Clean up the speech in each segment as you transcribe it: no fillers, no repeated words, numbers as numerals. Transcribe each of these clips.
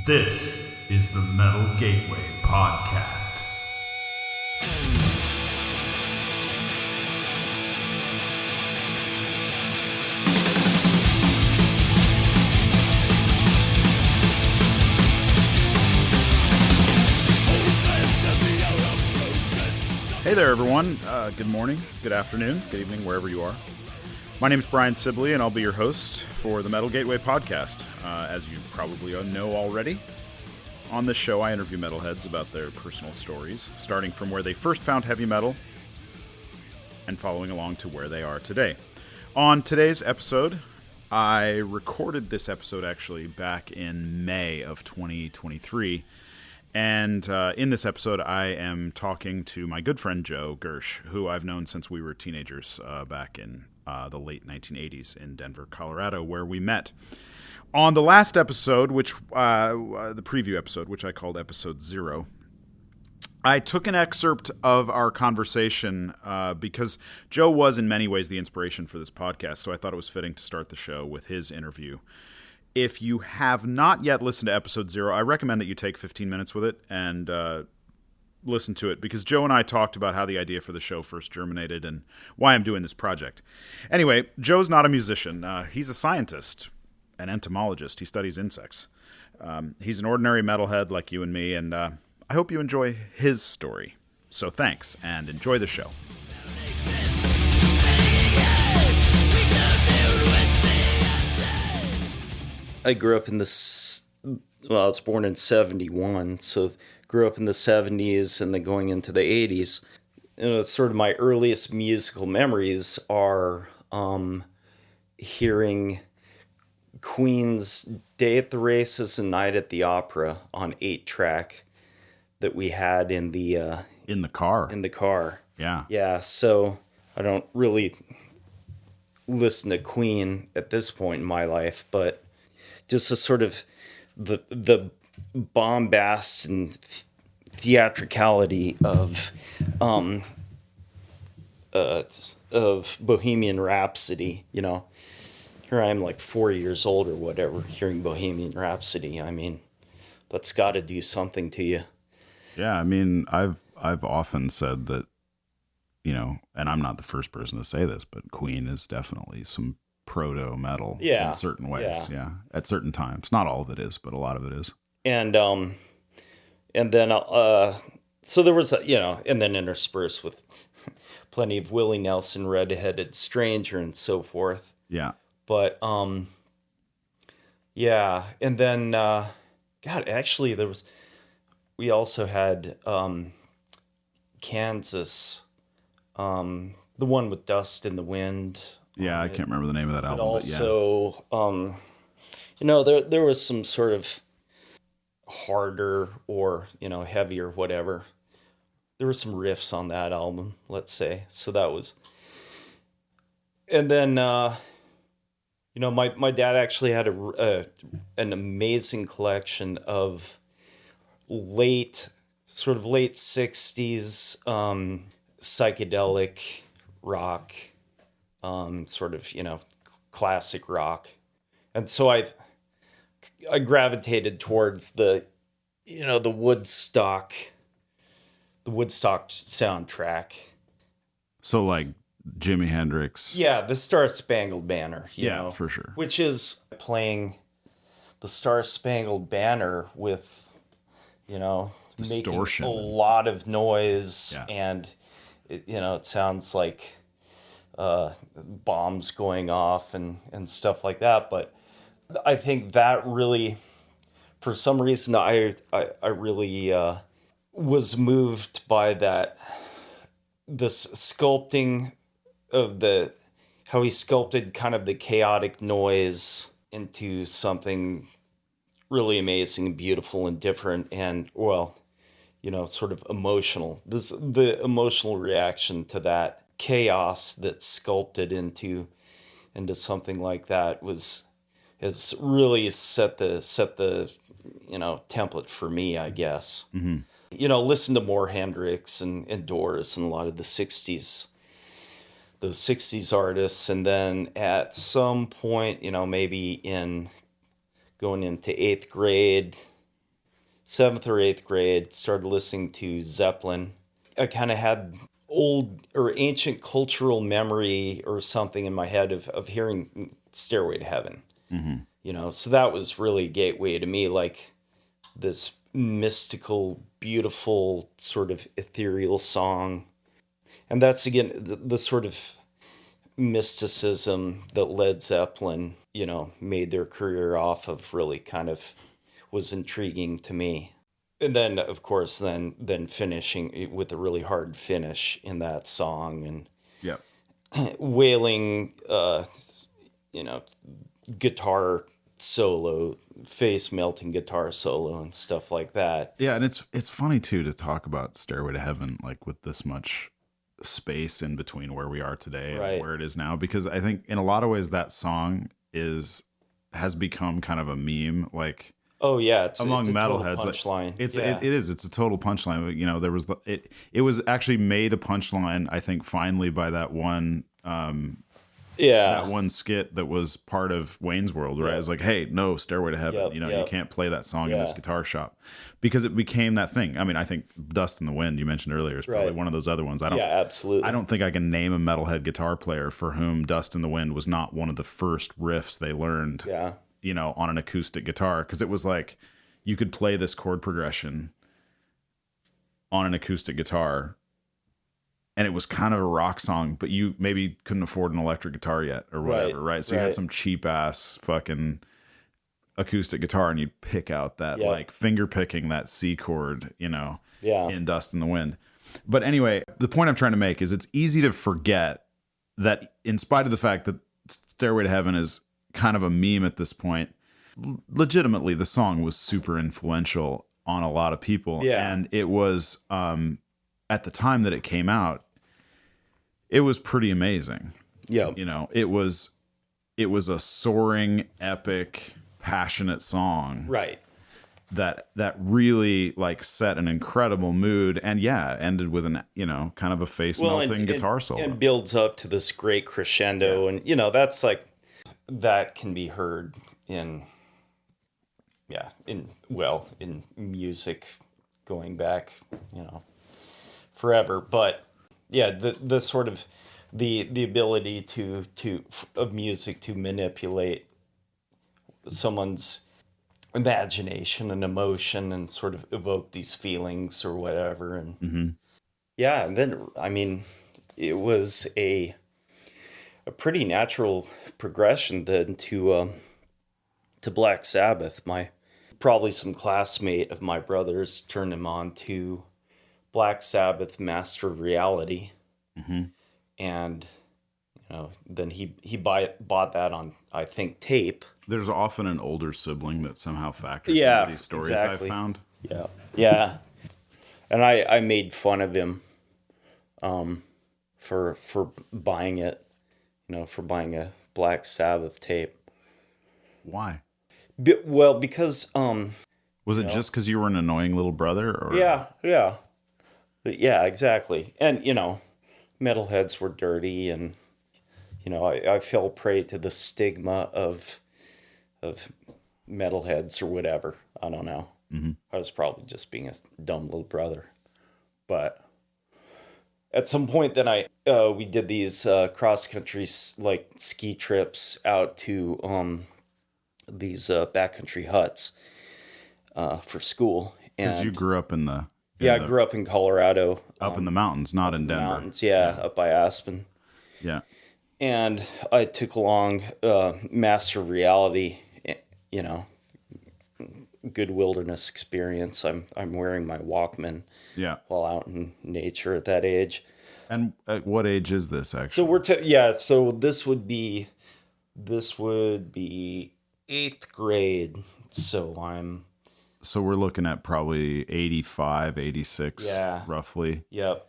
This is the Metal Gateway Podcast. Hey there, everyone. Good morning, good afternoon, good evening, wherever you are. My name is Brian Sibley, and I'll be your host for the Metal Gateway Podcast. As you probably know already, on this show I interview metalheads about their personal stories, starting from where they first found heavy metal and following along to where they are today. On today's episode, I recorded this episode actually back in May of 2023, and in this episode I am talking to my good friend Joe Giersch, who I've known since we were teenagers back in the late 1980s in Denver, Colorado, where we met. On the last episode, which the preview episode, which I called episode 0, I took an excerpt of our conversation because Joe was in many ways the inspiration for this podcast, so I thought it was fitting to start the show with his interview. If you have not yet listened to episode 0, I recommend that you take 15 minutes with it and listen to it, because Joe and I talked about how the idea for the show first germinated and why I'm doing this project. Anyway, Joe's not a musician. He's a scientist, an entomologist. He studies insects. He's an ordinary metalhead like you and me, and I hope you enjoy his story. So thanks, and enjoy the show. I grew up in I was born in 71, so grew up in the 70s and then going into the 80s. Sort of my earliest musical memories are hearing Queen's Day at the Races and Night at the Opera on 8-track that we had in the car. In the car. Yeah. Yeah, so I don't really listen to Queen at this point in my life, but just the sort of the bombast and theatricality of Bohemian Rhapsody, you know. Here I am, like 4 years old or whatever, hearing Bohemian Rhapsody. I mean, that's got to do something to you. Yeah, I mean, I've often said that, you know, and I'm not the first person to say this, but Queen is definitely some proto-metal in certain ways. Yeah, at certain times. Not all of it is, but a lot of it is. And then so there was and then interspersed with plenty of Willie Nelson, Red-Headed Stranger, and so forth. Yeah. But and then actually we also had Kansas, the one with Dust in the Wind. Yeah, I can't remember the name of that album. But also, there was some sort of harder or, heavier, whatever. There were some riffs on that album, let's say. So that was... And then, my dad actually had an amazing collection of late 60s psychedelic rock, classic rock. And so I gravitated towards the Woodstock soundtrack. So like Jimi Hendrix. Yeah, the Star Spangled Banner, you know, for sure. Which is playing the Star Spangled Banner with, distortion, making a lot of noise, and it sounds like bombs going off and stuff like that. But I think that really, for some reason, I really was moved by this sculpting of how he sculpted kind of the chaotic noise into something really amazing and beautiful and different and, sort of emotional. The emotional reaction to that chaos that's sculpted into something like that has really set the template for me, I guess. Mm-hmm. Listen to more Hendrix and Doors and a lot of the 60s, those 60s artists. And then at some point, maybe in going into 8th grade, 7th or 8th grade, started listening to Zeppelin. I kind of had old or ancient cultural memory or something in my head of hearing Stairway to Heaven. You know, so that was really a gateway to me, like this mystical, beautiful, sort of ethereal song. And that's, again, the sort of mysticism that Led Zeppelin, you know, made their career off of, really kind of was intriguing to me. And then, of course, then finishing with a really hard finish in that song, and Yep. wailing, you know, guitar solo, face melting guitar solo and stuff like that. Yeah, and it's funny too to talk about Stairway to Heaven like with this much space in between where we are today Right. and where it is now, because I think in a lot of ways that song has become kind of a meme, like Oh yeah, it's among it's a metalheads. total punchline. It's Yeah. it's a total punchline. You know, there was it was actually made a punchline, I think, finally by that one that one skit that was part of Wayne's World, right? Yep. It was like, hey, no, Stairway to Heaven. Yep, You know, yep. you can't play that song in this Yeah. guitar shop, because it became that thing. I mean, I think Dust in the Wind, you mentioned earlier, is probably Right. one of those other ones. Yeah, absolutely. I don't think I can name a metalhead guitar player for whom Dust in the Wind was not one of the first riffs they learned, Yeah. you know, on an acoustic guitar. Because it was like, you could play this chord progression on an acoustic guitar, and it was kind of a rock song, but you maybe couldn't afford an electric guitar yet or whatever, right? So you had right. some cheap ass fucking acoustic guitar, and you'd pick out that Yep. like finger picking that C chord, you know, Yeah. in Dust in the Wind. But anyway, the point I'm trying to make is it's easy to forget that, in spite of the fact that Stairway to Heaven is kind of a meme at this point, legitimately the song was super influential on a lot of people. Yeah. And it was, at the time that it came out, it was pretty amazing. Yeah. You know, it was a soaring, epic, passionate song Right. that really like set an incredible mood, and ended with an, you know, kind of a face melting guitar solo, and builds up to this great crescendo. And, you know, that's like, that can be heard in music going back, you know, forever. But yeah, the sort of the ability of music to manipulate someone's imagination and emotion and sort of evoke these feelings or whatever. And yeah, and then, I mean, it was a pretty natural progression then to Black Sabbath. Probably some classmate of my brother's turned him on to Black Sabbath, Master of Reality. And, you know, then he bought that on, I think, tape. There's often an older sibling that somehow factors Yeah, into these stories, exactly. I've found. Yeah. Yeah. And I made fun of him for buying it, you know, for buying a Black Sabbath tape. Why? Well, because Was it just because you were an annoying little brother? Or yeah, exactly. And, you know, metalheads were dirty, and, you know, I fell prey to the stigma of metalheads or whatever. I don't know. I was probably just being a dumb little brother. But at some point then we did these cross-country like ski trips out to these backcountry huts for school. because you grew up in the I grew up in Colorado. up in the mountains, not in Denver. Mountains, up by Aspen. Yeah. And I took along Master of Reality, you know, good wilderness experience. I'm wearing my Walkman Yeah. while out in nature at that age. And at what age is this So actually? so this would be 8th grade. So we're looking at probably 85, 86, roughly. Yep.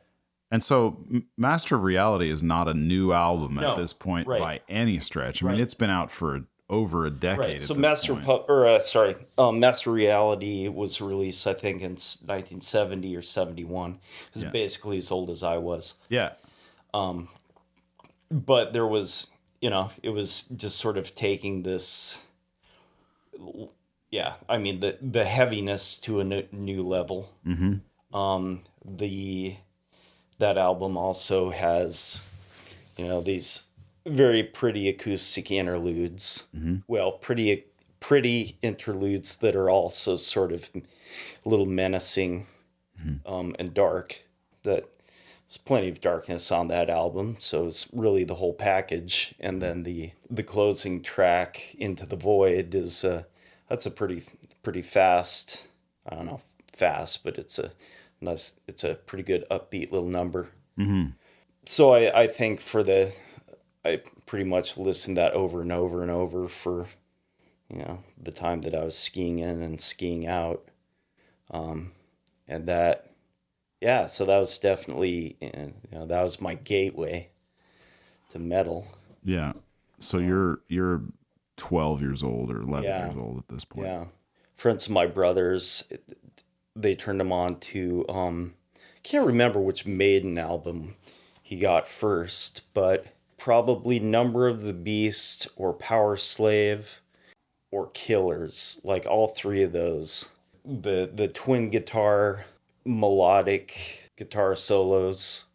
And so Master of Reality is not a new album No, at this point right. by any stretch. I mean, Right. it's been out for over a decade. Right. At So this Master point. Master Reality was released, I think, in 1970 or 71. It was basically as old as I was. Yeah. But there was, you know, it was just sort of taking this yeah, I mean the heaviness to a new level. The that album also has, these very pretty acoustic interludes. Well, pretty interludes that are also sort of a little menacing, and dark. That there's plenty of darkness on that album, so it's really the whole package. And then the closing track, Into the Void, is that's a pretty fast. I don't know, fast, but it's a nice. It's a pretty good upbeat little number. So I think I pretty much listened to that over and over and over for, the time that I was skiing in and skiing out. And that, yeah, so that was definitely, that was my gateway to metal. Yeah. So you're 12 years old or 11 Yeah. years old at this point. Yeah. Friends of my brothers, they turned him on to, can't remember which Maiden album he got first, but probably Number of the Beast or Power Slave or Killers, like all three of those. The twin guitar, melodic guitar solos,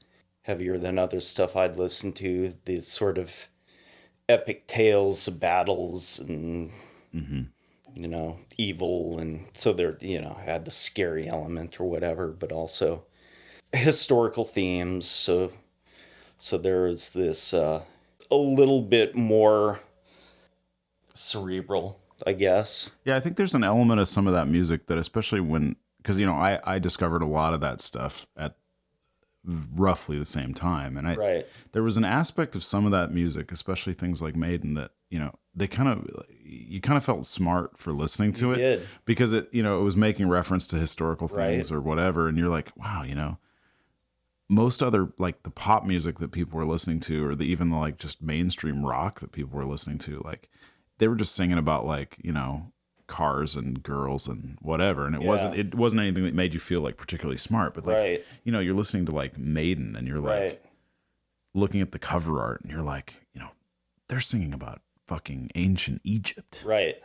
heavier than other stuff I'd listened to. These sort of epic tales of battles and, evil. And so they're, had the scary element or whatever, but also historical themes. So there's this a little bit more cerebral, I guess. Yeah, I think there's an element of some of that music that, especially because I discovered a lot of that stuff at roughly the same time, and Right. there was an aspect of some of that music, especially things like Maiden, that you kind of felt smart for listening to You it did. because it was making reference to historical things Right. or whatever, and you're like, wow, most other, like, the pop music that people were listening to, or even the, like, just mainstream rock that people were listening to, like, they were just singing about, like, cars and girls and whatever, and it wasn't anything that made you feel like particularly smart, but like, Right. you're listening to like Maiden, and you're like Right. looking at the cover art, and you're like, they're singing about fucking ancient Egypt. Right.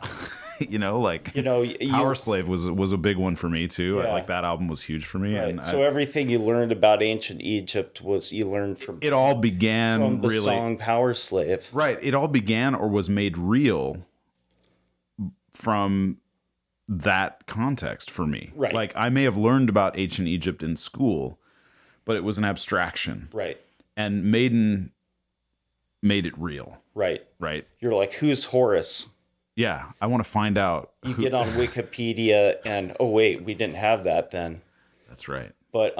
Like, you- Power Slave was a big one for me too. Yeah. Like, that album was huge for me. Right. And So everything you learned about ancient Egypt was you learned from it all began the really song Power Slave. right. It all began or was made real from that context for me. Right. Like, I may have learned about ancient Egypt in school, but it was an abstraction. Right. And Maiden made it real. Right. Right. You're like, who's Horus? Yeah. I want to find out. You get on Wikipedia and, oh wait, we didn't have that then. That's right. But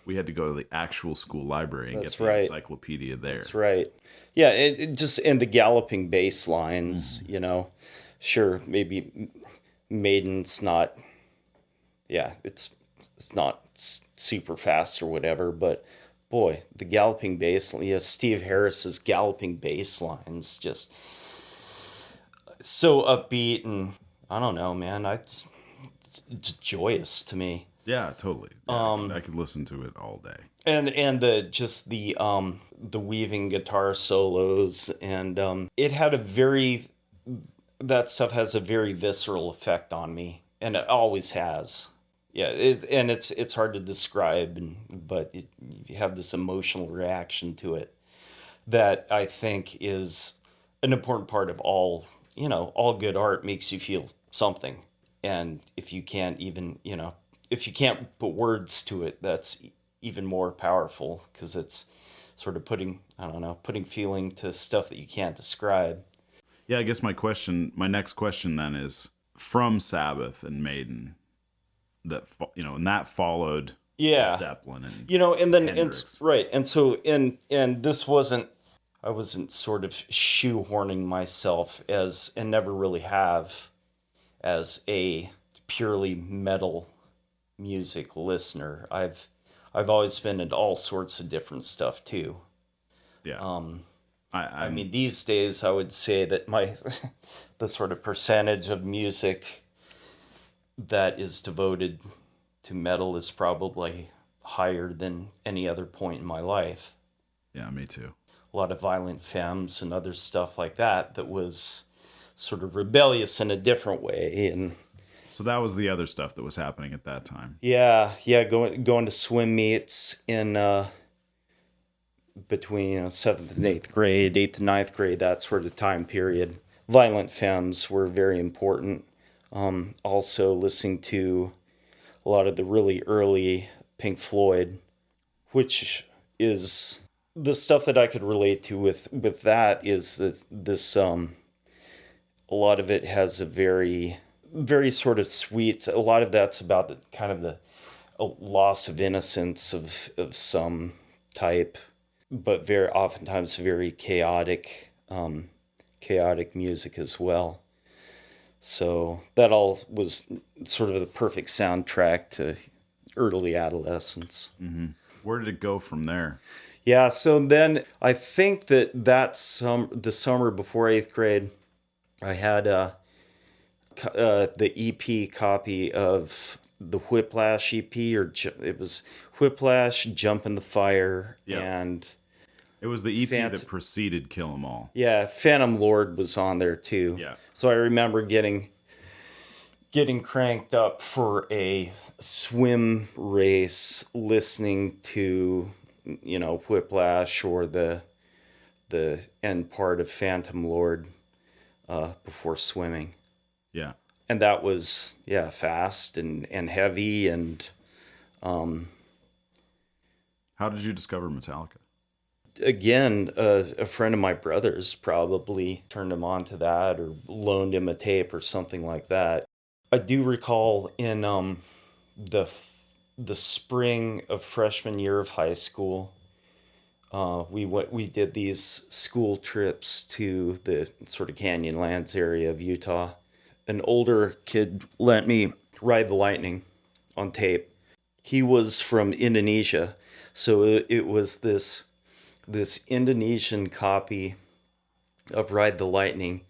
We had to go to the actual school library and That's get the right. encyclopedia there. that's right. Yeah, it just and the galloping bass lines, Sure, maybe Maiden's not. Yeah, it's not super fast or whatever, but boy, the galloping bass, Steve Harris's galloping bass lines just so upbeat, and I don't know, man, it's joyous to me. Yeah, totally. Yeah, I could listen to it all day. And the weaving guitar solos, and it had that stuff has a very visceral effect on me, and it always has. Yeah, it's hard to describe, but you have this emotional reaction to it that I think is an important part of all good art. Makes you feel something, and if you can't put words to it, that's even more powerful, because it's sort of putting feeling to stuff that you can't describe. Yeah, I guess my next question then is, from Sabbath and Maiden, and that followed Zeppelin and and then Hendrix. and so this I wasn't sort of shoehorning myself and never really have, as a purely metal music listener. I've always been into all sorts of different stuff too. Yeah. I mean, these days I would say that the sort of percentage of music that is devoted to metal is probably higher than any other point in my life. Yeah, me too. A lot of Violent Femmes and other stuff like that was sort of rebellious in a different way. And So that was the other stuff that was happening at that time. yeah, going to swim meets in between 7th and 8th grade, 8th and 9th grade, that sort of time period. Violent femmes were very important. Also listening to a lot of the really early Pink Floyd, which is the stuff that I could relate to with that is that this a lot of it has a very sort of sweet. A lot of that's about the kind of the loss of innocence of some type, but very oftentimes very chaotic music as well. So that all was sort of the perfect soundtrack to early adolescence. Mm-hmm. Where did it go from there? Yeah, so then I think that the summer before 8th grade, I had the EP copy of the Whiplash EP, it was Whiplash, Jump in the Fire, Yep. and It was the EP that preceded Kill 'Em All. yeah, Phantom Lord was on there too. Yeah. So I remember getting cranked up for a swim race, listening to Whiplash or the end part of Phantom Lord before swimming. Yeah. And that was fast and heavy and How did you discover Metallica? again, a friend of my brother's probably turned him on to that or loaned him a tape or something like that. I do recall in the spring of freshman year of high school, we did these school trips to the sort of Canyonlands area of Utah. An older kid let me Ride the Lightning on tape. He was from Indonesia, so it was this Indonesian copy of Ride the Lightning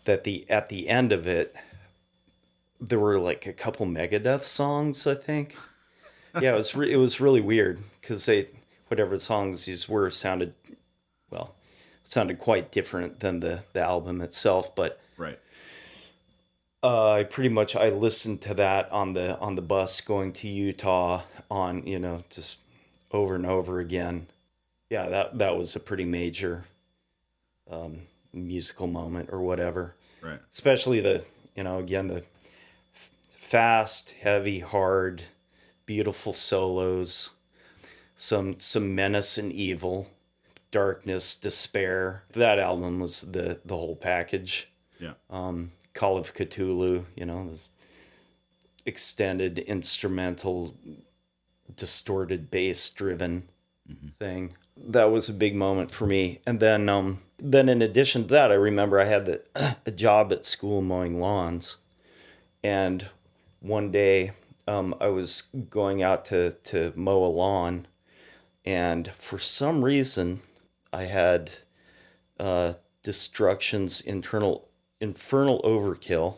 that at the end of it there were like a couple Megadeth songs, I think. Yeah, it was really weird because whatever songs these were sounded quite different than the album itself, but Right. I listened to that on the bus going to Utah on just over and over again. Yeah, that was a pretty major musical moment or whatever. Right. Especially the fast, heavy, hard, beautiful solos, some menace and evil, darkness, despair. That album was the whole package. Yeah. Call of Cthulhu, this extended instrumental, distorted bass driven thing. That was a big moment for me. And then in addition to that, I remember I had a job at school mowing lawns. And one day I was going out to mow a lawn. And for some reason, I had Destruction's Infernal Overkill,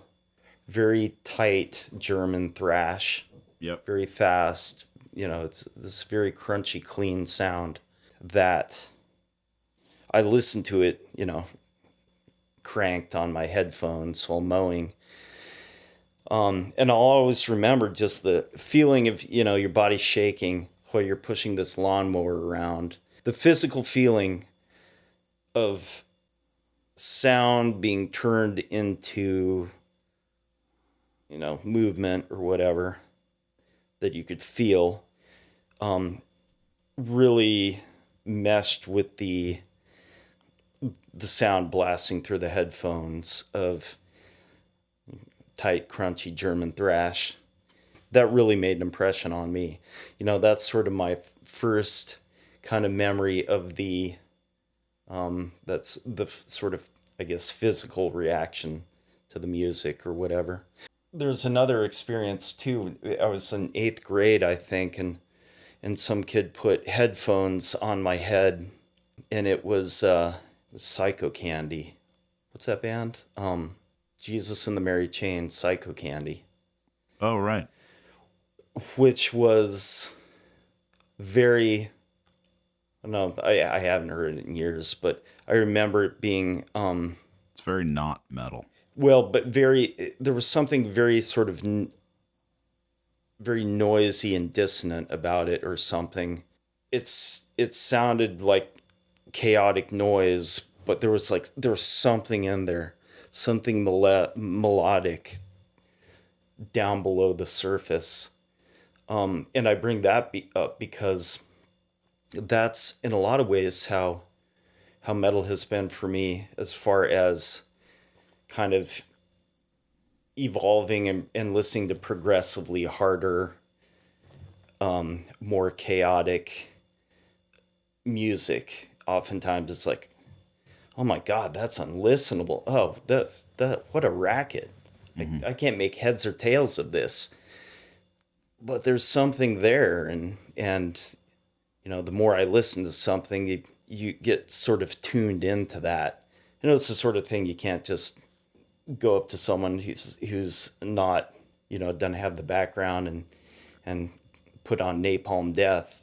very tight German thrash. Yep. Very fast. It's this very crunchy, clean sound that I listened to it, cranked on my headphones while mowing. And I'll always remember just the feeling of, your body shaking while you're pushing this lawnmower around. The physical feeling of sound being turned into, movement or whatever that you could feel, really meshed with the sound blasting through the headphones of tight, crunchy German thrash. That really made an impression on me. That's sort of my first kind of memory of that's the sort of, I guess, physical reaction to the music or whatever. There's another experience too. I was in 8th grade, I think, and some kid put headphones on my head, and it was Psycho Candy. What's that band? Jesus and the Mary Chain, Psycho Candy. Oh, right. Which was very... No, I haven't heard it in years, but I remember it being... It's very not metal. well, but there was something very sort of very noisy and dissonant about it or something. It sounded like chaotic noise, but there was something in there, something melodic down below the surface. And I bring that up because that's in a lot of ways how metal has been for me, as far as kind of evolving and listening to progressively harder, more chaotic music. Oftentimes it's like, oh my God, that's unlistenable. Oh, what a racket. I can't make heads or tails of this. But there's something there, and the more I listen to something, you get sort of tuned into that. It's the sort of thing you can't just go up to someone who's not, doesn't have the background and put on Napalm Death.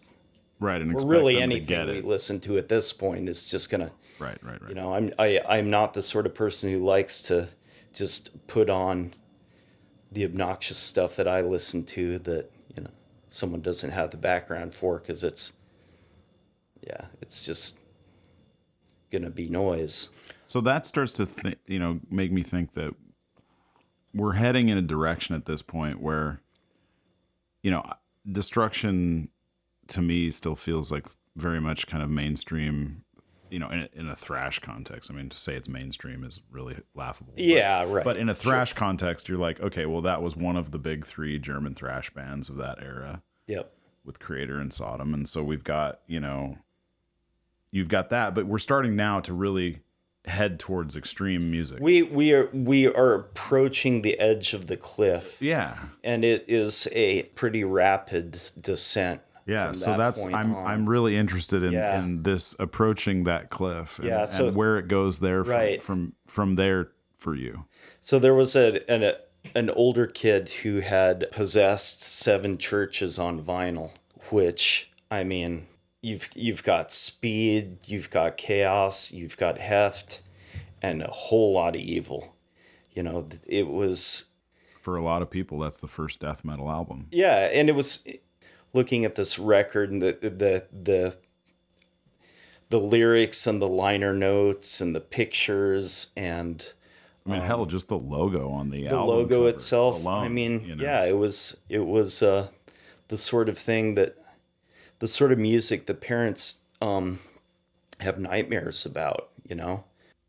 Right, and or really anything we listen to at this point is just gonna. Right. I'm not the sort of person who likes to just put on the obnoxious stuff that I listen to that someone doesn't have the background for, because it's just gonna be noise. So that starts to make me think that we're heading in a direction at this point where destruction to me still feels like very much kind of mainstream, in a thrash context. I mean, to say it's mainstream is really laughable. Yeah, right. But in a thrash context, you're like, okay, well, that was one of the big three German thrash bands of that era. Yep. With Creator and Sodom. And so we've got, you've got that, but we're starting now to really head towards extreme music. We are approaching the edge of the cliff. Yeah. And it is a pretty rapid descent. Yeah, so I'm really interested in this approaching that cliff and, and where it goes there from there for you. So there was an older kid who had possessed 7 churches on vinyl, which, I mean, you've got speed, you've got chaos, you've got heft, and a whole lot of evil. It was, for a lot of people, that's the first death metal album. Yeah, and it was, looking at this record and the lyrics and the liner notes and the pictures and, I mean, hell, just the logo on the album. The logo itself alone, I mean, yeah, it was the sort of thing the sort of music that parents have nightmares about,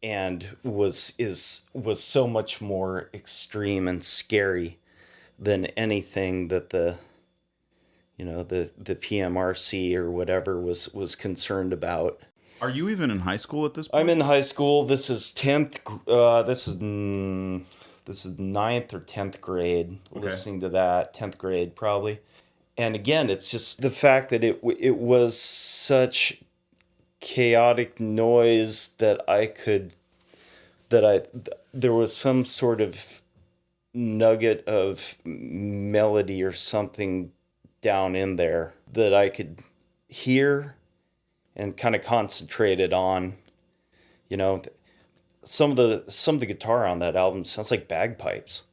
and was so much more extreme and scary than anything that the PMRC or whatever was concerned about. Are you even in high school at this point? I'm in high school. This is 10th. This is 9th or 10th grade. Okay. Listening to that, 10th grade probably. And again, it's just the fact that it was such chaotic noise that there was some sort of nugget of melody or something down in there that I could hear and kind of concentrated on. Some of the guitar on that album sounds like bagpipes.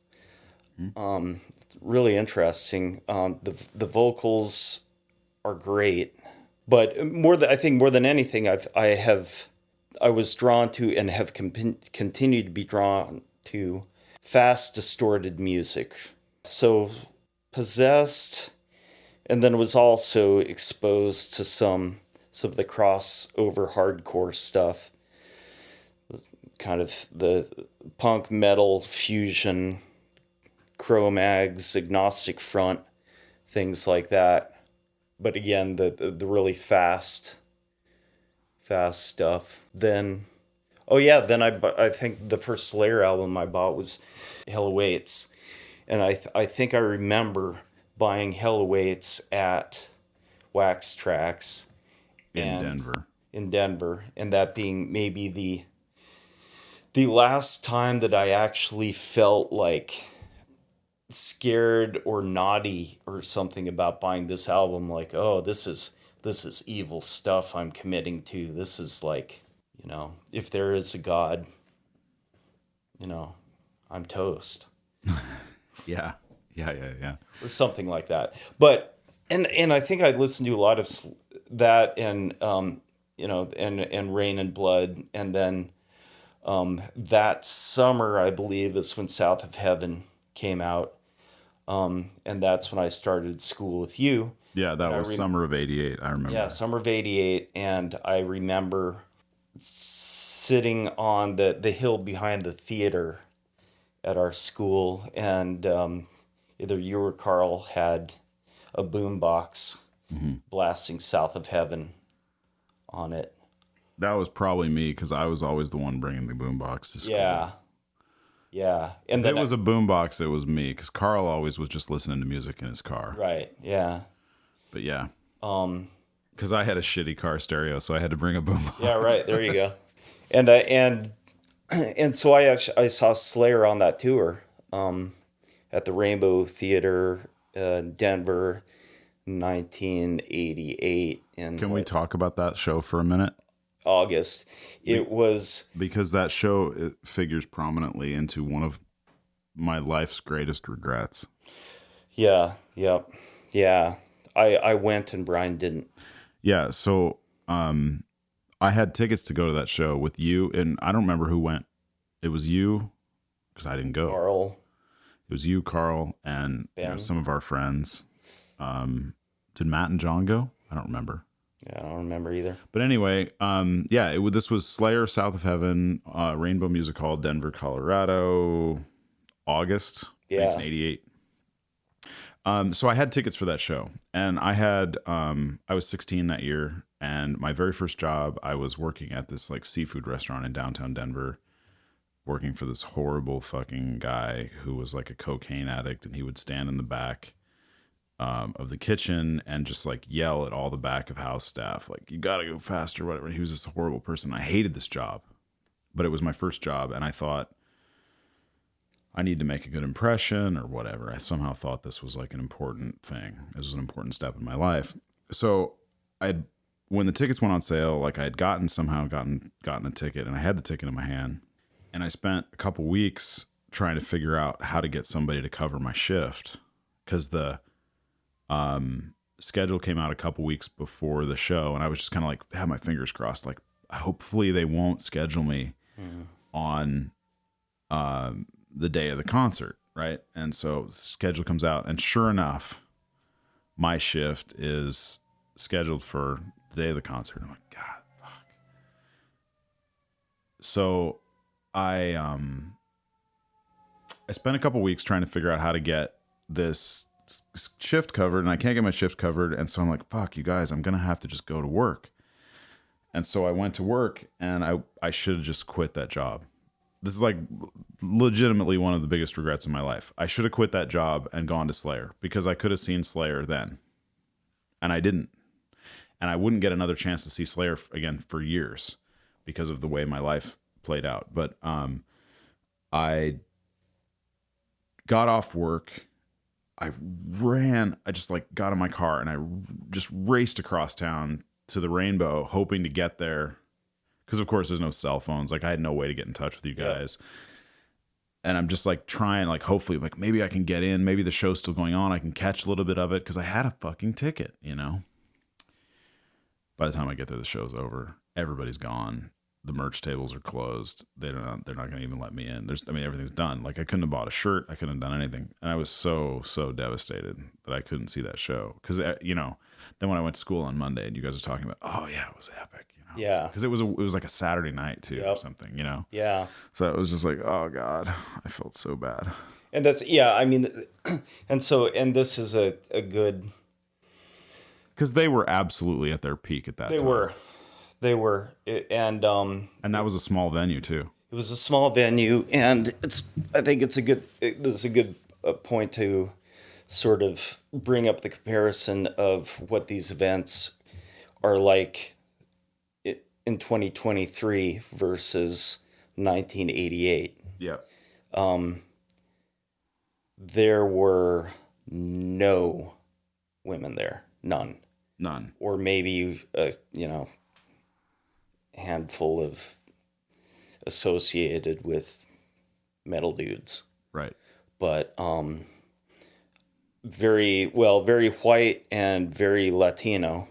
Really interesting. The vocals are great, but I think more than anything, I was drawn to and have continued to be drawn to fast, distorted music. So Possessed, and then was also exposed to some of the crossover hardcore stuff, kind of the punk metal fusion, Cro-Mags, Agnostic Front, things like that. But again, the really fast stuff. Then I think the first Slayer album I bought was Hell Awaits, and I think I remember buying Hell Awaits at Wax Trax in Denver, and that being maybe the last time that I actually felt like scared or naughty or something about buying this album. Like, oh, this is evil stuff I'm committing to. This is like, if there is a God, I'm toast. Yeah. Or something like that. But and I think I listened to a lot of that and and Rain and Blood, and then that summer I believe is when South of Heaven came out, and that's when I started school with you. Yeah, that was summer of '88. I remember. Yeah, summer of '88, and I remember sitting on the hill behind the theater at our school, and either you or Carl had a boombox blasting South of Heaven on it. That was probably me because I was always the one bringing the boombox to school. Yeah. And if then it was a boombox, it was me because Carl always was just listening to music in his car. Right. Yeah. But yeah. Because I had a shitty car stereo, so I had to bring a boombox. Yeah. Right. There you go. And so I saw Slayer on that tour at the Rainbow Theater, Denver, 1988. Can we talk about that show for a minute? August. It was because that show it figures prominently into one of my life's greatest regrets. Yeah. I went and Brian didn't. Yeah, so I had tickets to go to that show with you, and I don't remember who went. It was you, because I didn't go. Carl. It was you, Carl, and some of our friends. Did Matt and John go? I don't remember. Yeah, I don't remember either. But anyway, this was Slayer, South of Heaven, Rainbow Music Hall, Denver, Colorado, August 1988. So I had tickets for that show, and I was 16 that year, and my very first job, I was working at this like seafood restaurant in downtown Denver, working for this horrible fucking guy who was like a cocaine addict, and he would stand in the back of the kitchen and just like yell at all the back of house staff, like, you gotta go faster, whatever. He was this horrible person. I hated this job, but it was my first job, and I thought I need to make a good impression or whatever. I somehow thought this was like an important thing. This was an important step in my life. So when the tickets went on sale, like I had gotten a ticket, and I had the ticket in my hand, and I spent a couple weeks trying to figure out how to get somebody to cover my shift, because the schedule came out a couple weeks before the show, and I was just kind of like, had my fingers crossed, like hopefully they won't schedule me on the day of the concert, right? And so the schedule comes out, and sure enough, my shift is scheduled for the day of the concert. I'm like, God, fuck. So I spent a couple weeks trying to figure out how to get this shift covered, and I can't get my shift covered, and so I'm like, fuck, you guys, I'm gonna have to just go to work. And so I went to work, and I should have just quit that job. This is like legitimately one of the biggest regrets in my life. I should have quit that job and gone to Slayer, because I could have seen Slayer then, and I didn't, and I wouldn't get another chance to see Slayer again for years because of the way my life played out. But I got off work, I just like got in my car, and I just raced across town to the Rainbow, hoping to get there, because of course there's no cell phones. Like I had no way to get in touch with you guys. Yeah. And I'm just like trying, like hopefully, like maybe I can get in, maybe the show's still going on, I can catch a little bit of it, because I had a fucking ticket, you know. By the time I get there, the show's over. Everybody's gone. The merch tables are closed. They're not going to even let me in. Everything's done. Like I couldn't have bought a shirt. I couldn't have done anything. And I was so devastated that I couldn't see that show. Because, then when I went to school on Monday and you guys were talking about, oh yeah, it was epic. Yeah. Because it was like a Saturday night too, or something, Yeah. So it was just like, oh God, I felt so bad. And that's, yeah, I mean, and this is a good. Because they were absolutely at their peak at that time. They were, and that was a small venue too. It was a small venue, and I think this is a good point to sort of bring up the comparison of what these events are like in 2023 versus 1988. Yeah. There were no women there, none, or maybe handful of associated with metal dudes, Right. but very white and very Latino.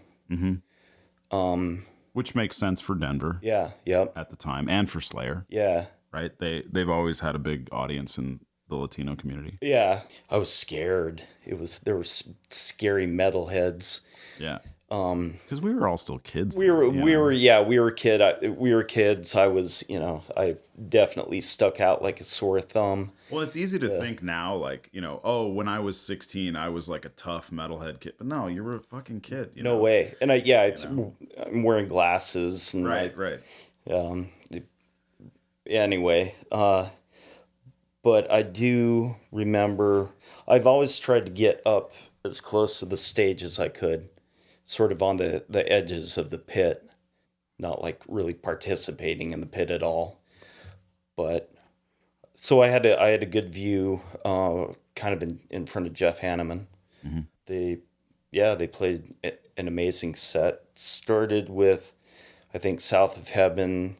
Which makes sense for Denver Yeah, yep, at the time, and for Slayer. yeah, Right. They've always had a big audience in the Latino community. yeah. I was scared. There were scary metalheads. Yeah. Because we were all still kids. We were kids. I was, I definitely stuck out like a sore thumb. Well, it's easy to think now, like, oh, when I was 16, I was like a tough metalhead kid. But no, you were a fucking kid. No way. And I'm wearing glasses. And Right. Anyway, but I do remember I've always tried to get up as close to the stage as I could, sort of on the edges of the pit, not like really participating in the pit at all. But so I had a good view, kind of in front of Jeff Hanneman. They played an amazing set. Started with, I think, South of Heaven,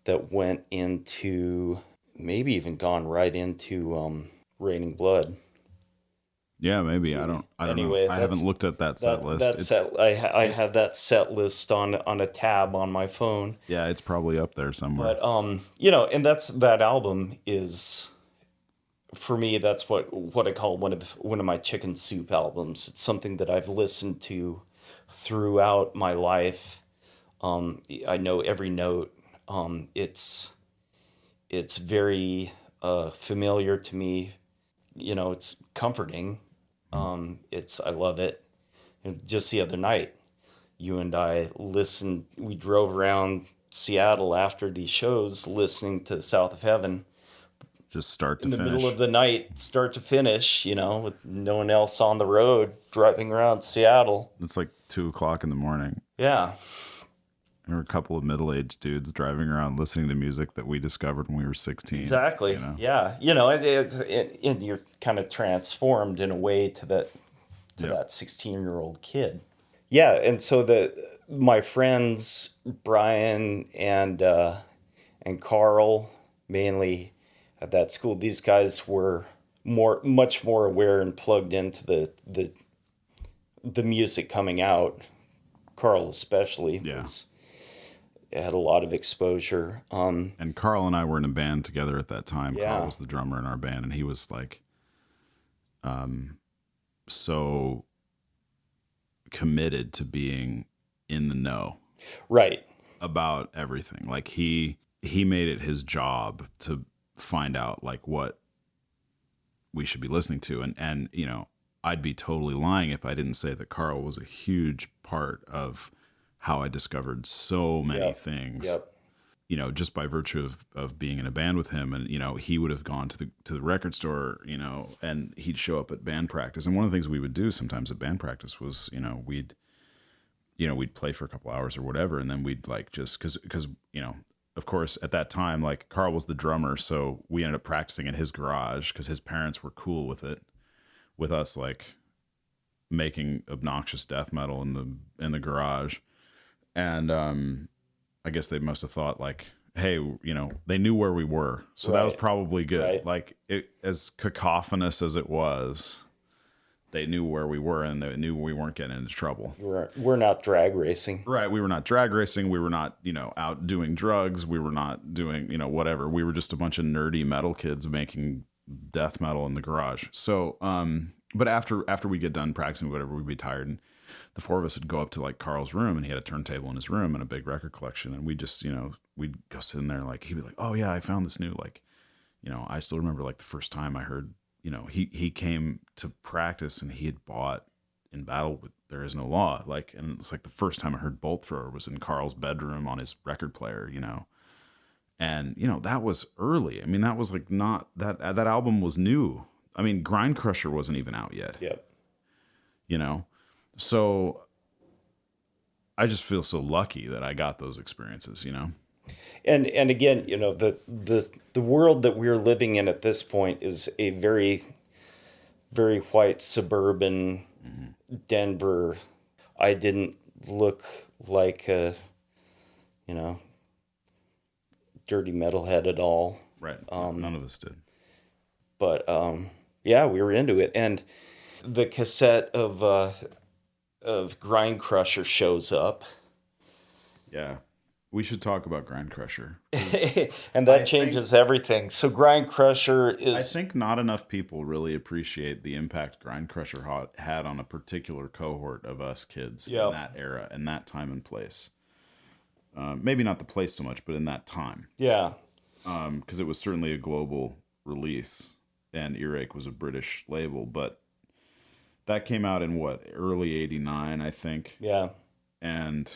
that went into, maybe even gone right into Raining Blood. Yeah, maybe. I don't Anyway, know. I haven't looked at that set list. I have that set list on a tab on my phone. Yeah, it's probably up there somewhere. But and that album is, for me, that's what I call one of my chicken soup albums. It's something that I've listened to throughout my life. I know every note. It's very familiar to me. It's comforting. I love it. And just the other night, you and I we drove around Seattle after these shows listening to South of Heaven. Just start to in the finish. middle of the night, start to finish, with no one else on the road, driving around Seattle. It's like 2:00 in the morning. Yeah. There were a couple of middle-aged dudes driving around listening to music that we discovered when we were 16. Exactly. Yeah. And you're kind of transformed in a way to that 16-year-old kid. Yeah. And so my friends, Brian and Carl, mainly at that school, these guys were much more aware and plugged into the music coming out. Carl especially had a lot of exposure. And Carl and I were in a band together at that time. Yeah. Carl was the drummer in our band, and he was like, so committed to being in the know, right, about everything. Like he made it his job to find out like what we should be listening to, and I'd be totally lying if I didn't say that Carl was a huge part of how I discovered so many things. Yep. Just by virtue of being in a band with him, and he would have gone to the record store, and he'd show up at band practice. And one of the things we would do sometimes at band practice was, we'd play for a couple hours or whatever, and then we'd like just because of course at that time, like, Carl was the drummer, so we ended up practicing in his garage because his parents were cool with it, with us like making obnoxious death metal in the garage. And I guess they must have thought like, hey, they knew where we were, so that was probably good. Right. Like, as cacophonous as it was, they knew where we were, and they knew we weren't getting into trouble. We're not drag racing. Right. We were not drag racing. We were not, out doing drugs. We were not doing, whatever. We were just a bunch of nerdy metal kids making death metal in the garage. So, but after we get done practicing, whatever, we'd be tired, and the four of us would go up to like Carl's room, and he had a turntable in his room and a big record collection. And we just, we'd go sit in there, like, he'd be like, oh yeah, I found this new, like, I still remember like the first time I heard, he came to practice and he had bought In Battle with There Is No Law. Like, and it's like the first time I heard Bolt Thrower was in Carl's bedroom on his record player, and, that was early. I mean, that was like not that album was new. I mean, Grind Crusher wasn't even out yet. Yep. So I just feel so lucky that I got those experiences, And again, the world that we're living in at this point is a very, very white suburban Denver. I didn't look like a, dirty metalhead at all. Right. None of us did. But yeah, we were into it, and the cassette of Grind Crusher shows up. Yeah. We should talk about Grind Crusher. And that changes everything. So Grind Crusher is... I think not enough people really appreciate the impact Grind Crusher had on a particular cohort of us kids in that era, in that time and place. Maybe not the place so much, but in that time. Yeah. Because it was certainly a global release, and Earache was a British label, but that came out in early '89, I think. Yeah. And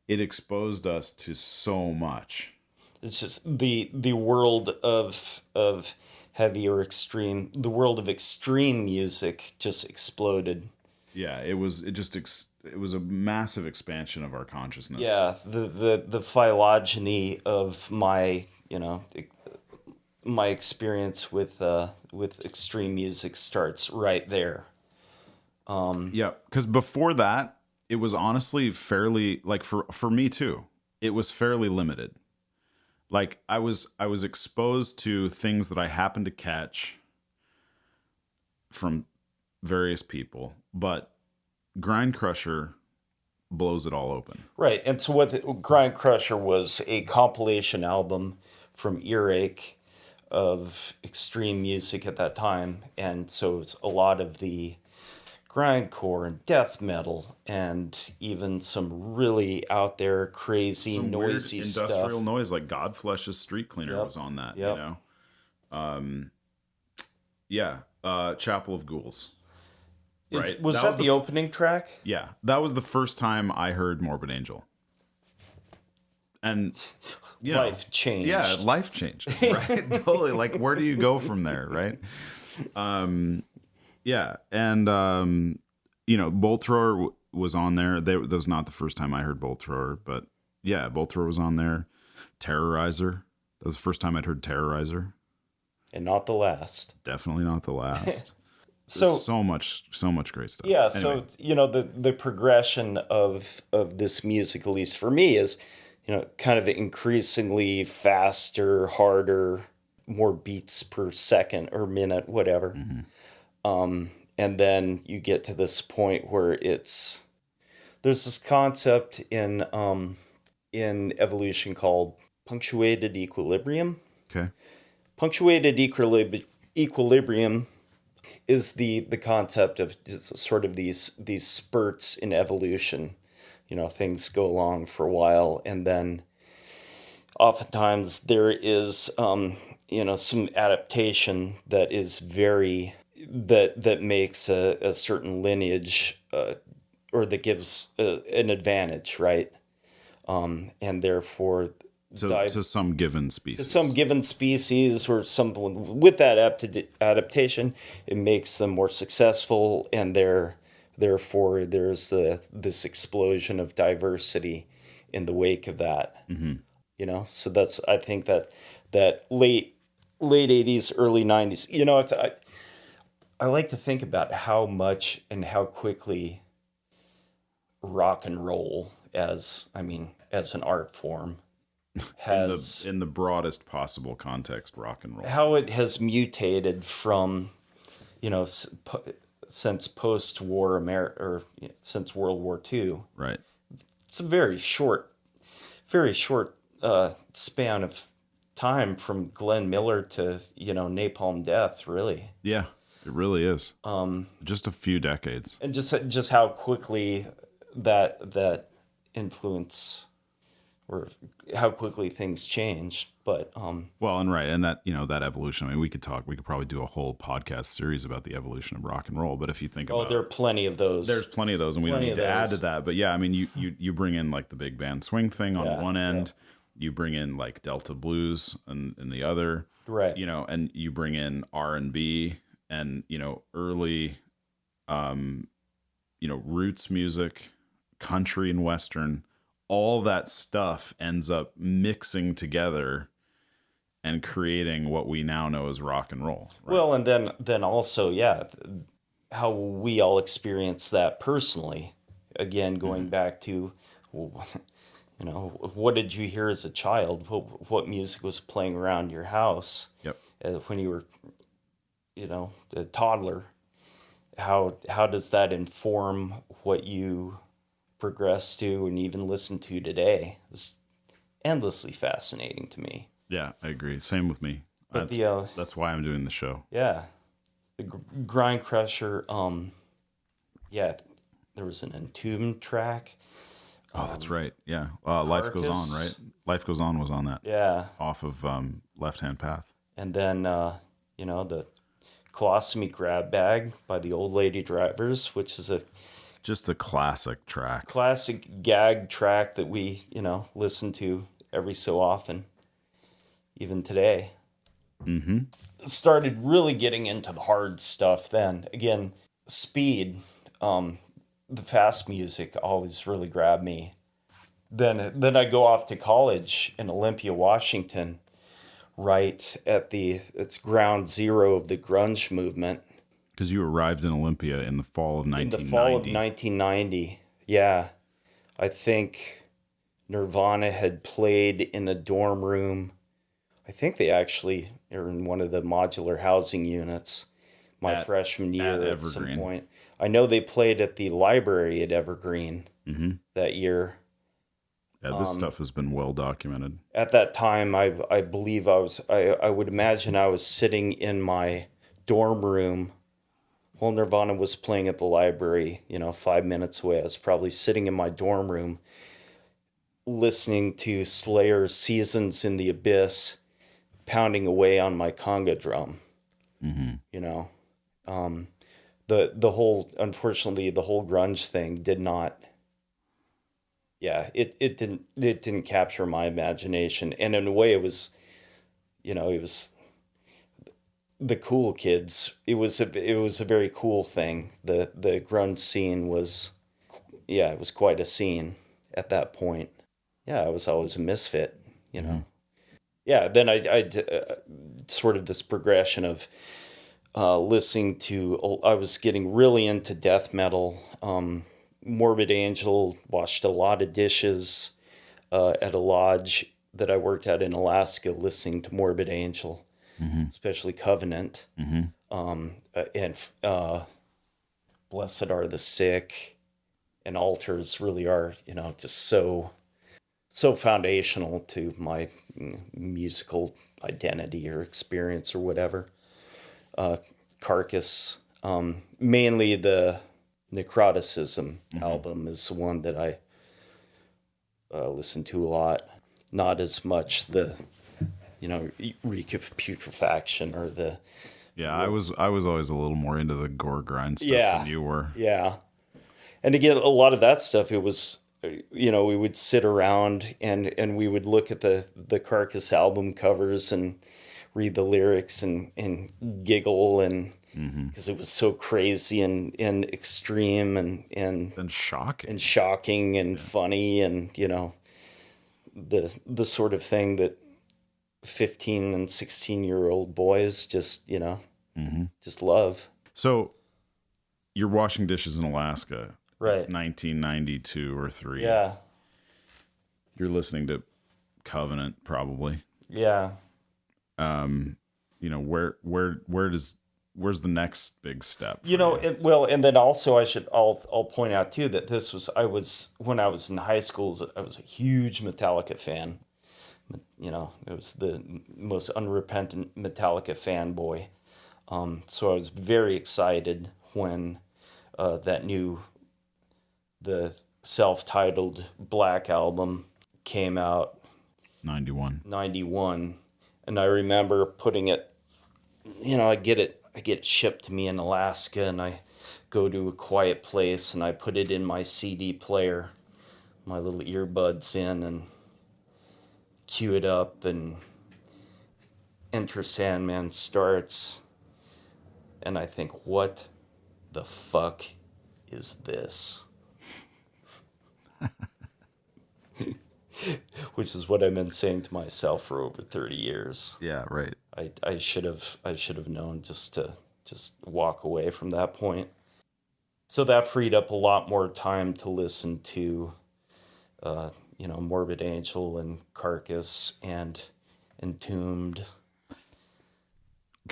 it exposed us to so much. It's just the world of heavy or extreme, the world of extreme music just exploded. Yeah, it was a massive expansion of our consciousness. Yeah, the phylogeny of my experience with extreme music starts right there. Yeah, because before that, it was honestly fairly, like, for me too, it was fairly limited. Like, I was exposed to things that I happened to catch from various people, but Grind Crusher blows it all open. Right, and so Grind Crusher was a compilation album from Earache of extreme music at that time, and so it's a lot of the grindcore and death metal, and even some really out there, crazy, some noisy weird stuff. Industrial noise, like Godflesh's Street Cleaner was on that. Yep. You know, Chapel of Ghouls. Right? Was that the opening track? Yeah, that was the first time I heard Morbid Angel. And Life changed. Yeah, life changed. Right? Totally. Like, where do you go from there, right? Yeah, and Bolt Thrower was on there. That was not the first time I heard Bolt Thrower, but yeah, Bolt Thrower was on there. Terrorizer. That was the first time I'd heard Terrorizer. And not the last. Definitely not the last. So much great stuff. Yeah, anyway. So the progression of this music, at least for me, is kind of increasingly faster, harder, more beats per second or minute, whatever. Mm-hmm. And then you get to this point where there's this concept in evolution called punctuated equilibrium. Okay. Punctuated equilibrium is the concept of sort of these spurts in evolution. Things go along for a while, and then oftentimes there is some adaptation that is that makes a certain lineage or that gives an advantage, right? And therefore to some given species. To some given species or someone with that adaptation, it makes them more successful, and therefore there's this explosion of diversity in the wake of that. Mm-hmm. So that's, I think that late 80s, early 90s, I like to think about how much and how quickly rock and roll as an art form has, in the broadest possible context, rock and roll, how it has mutated from, since post-war America, or since World War II. Right. It's a very short span of time from Glenn Miller to Napalm Death, really. Yeah. It really is. Just a few decades. And just how quickly that influence, or how quickly things change. But well, and right, and that that evolution. I mean, we could probably do a whole podcast series about the evolution of rock and roll. But if you think about, there are plenty of those. There's plenty of those, and we don't need to add to that. But yeah, I mean, you bring in like the big band swing thing on one end. Yeah. You bring in like Delta blues and the other, right? And you bring in R&B. And early, roots music, country and western, all that stuff ends up mixing together and creating what we now know as rock and roll. Right? Well, and then also, how we all experience that personally. Again, going back to, what did you hear as a child? What music was playing around your house? Yep. When you were the toddler, how does that inform what you progress to and even listen to today? It's endlessly fascinating to me. Yeah, I agree. Same with me. But that's why I'm doing the show. yeah, the Grind Crusher, yeah, there was an Entombed track. Oh, that's right. Yeah. Life Goes On, Carcass. right? Life Goes On was on that. Yeah. Off of Left Hand Path. And then, the Colostomy Grab Bag by the Old Lady Drivers, which is a Just a classic track. classic gag track that we, listen to every so often, even today. Mm-hmm. Started really getting into the hard stuff then. Again, speed, the fast music always really grabbed me. Then I go off to college in Olympia, Washington, right at it's ground zero of the grunge movement. Because you arrived in Olympia in the fall of 1990. In the fall of 1990, yeah. I think Nirvana had played in a dorm room. I think they actually are in one of the modular housing units my freshman year at some point. I know they played at the library at Evergreen that year. Yeah, this stuff has been well documented. At that time, I believe I would imagine I was sitting in my dorm room while Nirvana was playing at the library, 5 minutes away. I was probably sitting in my dorm room listening to Slayer's Seasons in the Abyss, pounding away on my conga drum. Unfortunately, the whole grunge thing did not. Yeah, it didn't capture my imagination, and in a way, it was the cool kids. It was a very cool thing. The grunge scene was, it was quite a scene at that point. Yeah, I was always a misfit, Yeah, then I sort of this progression of listening to. I was getting really into death metal. Morbid Angel, washed a lot of dishes at a lodge that I worked at in Alaska, listening to Morbid Angel, especially Covenant, and Blessed Are the Sick, and Altars really are, just so foundational to my musical identity or experience or whatever. Carcass, mainly the Necroticism album is the one that I listen to a lot. Not as much the, Reek of Putrefaction or the. Yeah, I was always a little more into the gore grind stuff than you were. Yeah, and again, a lot of that stuff, it was, we would sit around and we would look at the Carcass album covers and read the lyrics and giggle and. Because it was so crazy and extreme and shocking and funny and the sort of thing that 15 and 16-year-old boys just just love. So you're washing dishes in Alaska. Right. It's 1992 or 3. Yeah. You're listening to Covenant probably. Yeah. Where's the next big step? And then also I'll point out too that when I was in high school, I was a huge Metallica fan. It was the most unrepentant Metallica fanboy. So I was very excited when the self-titled Black album came out. 91. And I remember putting it, I get it shipped to me in Alaska, and I go to a quiet place and I put it in my CD player, my little earbuds in, and cue it up, and Enter Sandman starts, and I think, what the fuck is this? Which is what I've been saying to myself for over 30 years. Yeah, right. I should have known just to walk away from that point. So that freed up a lot more time to listen to, Morbid Angel and Carcass and Entombed.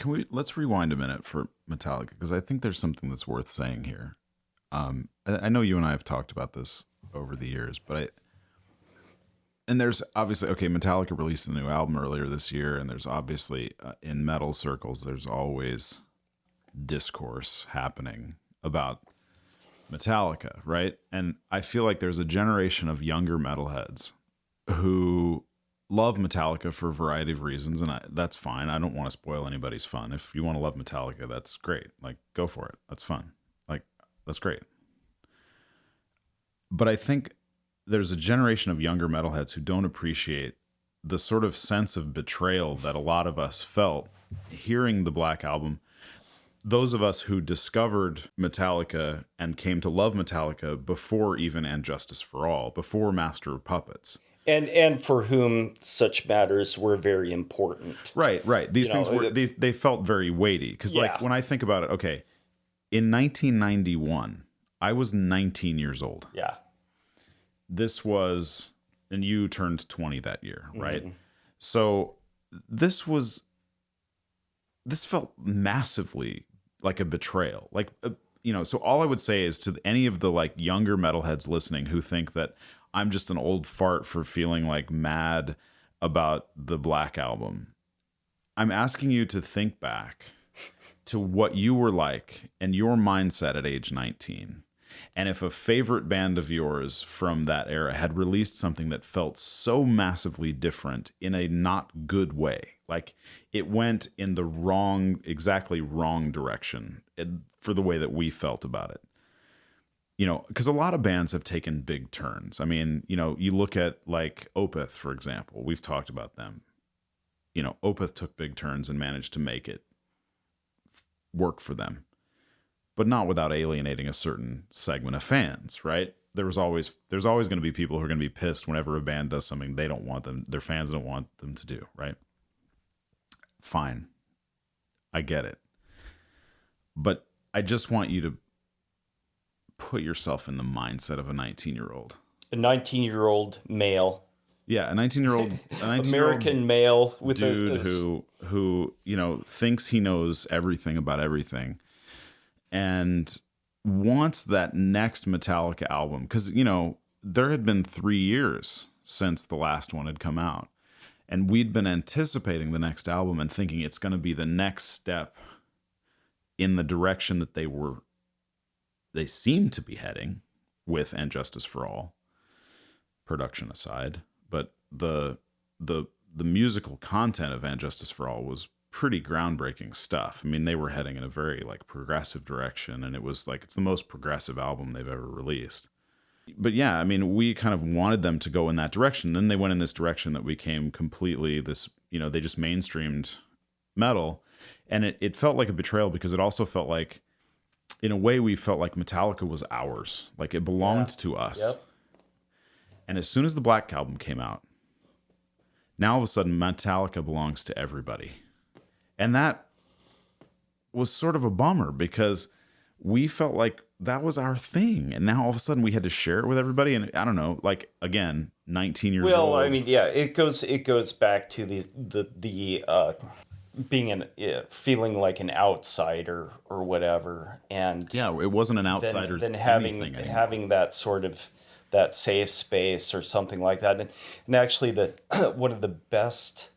let's rewind a minute for Metallica, because I think there's something that's worth saying here. I know you and I have talked about this over the years, and there's obviously, okay, Metallica released a new album earlier this year, and there's obviously, in metal circles, there's always discourse happening about Metallica, right? And I feel like there's a generation of younger metalheads who love Metallica for a variety of reasons, and that's fine. I don't want to spoil anybody's fun. If you want to love Metallica, that's great. Like, go for it. That's fun. Like, that's great. But I think there's a generation of younger metalheads who don't appreciate the sort of sense of betrayal that a lot of us felt hearing the Black Album. Those of us who discovered Metallica and came to love Metallica before even And Justice for All, before Master of Puppets. And for whom such matters were very important. Right. These things were, they felt very weighty. Because like when I think about it, okay, in 1991, I was 19 years old. Yeah. This was, and you turned 20 that year, right? Mm-hmm. So this felt massively like a betrayal. Like, so all I would say is to any of the like younger metalheads listening who think that I'm just an old fart for feeling like mad about the Black Album, I'm asking you to think back to what you were like and your mindset at age 19. And if a favorite band of yours from that era had released something that felt so massively different in a not good way, like it went in the exactly wrong direction for the way that we felt about it. Because a lot of bands have taken big turns. I mean, you look at like Opeth, for example. We've talked about them. Opeth took big turns and managed to make it work for them, but not without alienating a certain segment of fans, right? There's always going to be people who are going to be pissed whenever a band does something they don't want them, their fans don't want them to do, right? Fine. I get it. But I just want you to put yourself in the mindset of a 19-year-old. A 19-year-old male. Yeah, a 19-year-old American male with dude who thinks he knows everything about everything and wants that next Metallica album, because there had been 3 years since the last one had come out, and we'd been anticipating the next album and thinking it's going to be the next step in the direction that they seemed to be heading with And Justice for All, production aside. But the musical content of And Justice for All was pretty groundbreaking stuff. I mean, they were heading in a very like progressive direction, and it was like it's the most progressive album they've ever released. But yeah, I mean, we kind of wanted them to go in that direction. Then they went in this direction that became completely this, they just mainstreamed metal, and it felt like a betrayal, because it also felt like, in a way, we felt like Metallica was ours, like it belonged to us. Yep. And as soon as the Black Album came out, now all of a sudden Metallica belongs to everybody. And that was sort of a bummer, because we felt like that was our thing. And now all of a sudden we had to share it with everybody. And I don't know, like, again, 19 years old. Well, I mean, yeah, it goes back to the being feeling like an outsider or whatever. And yeah, it wasn't an outsider. Then having that sort of that safe space or something like that. And actually one of the best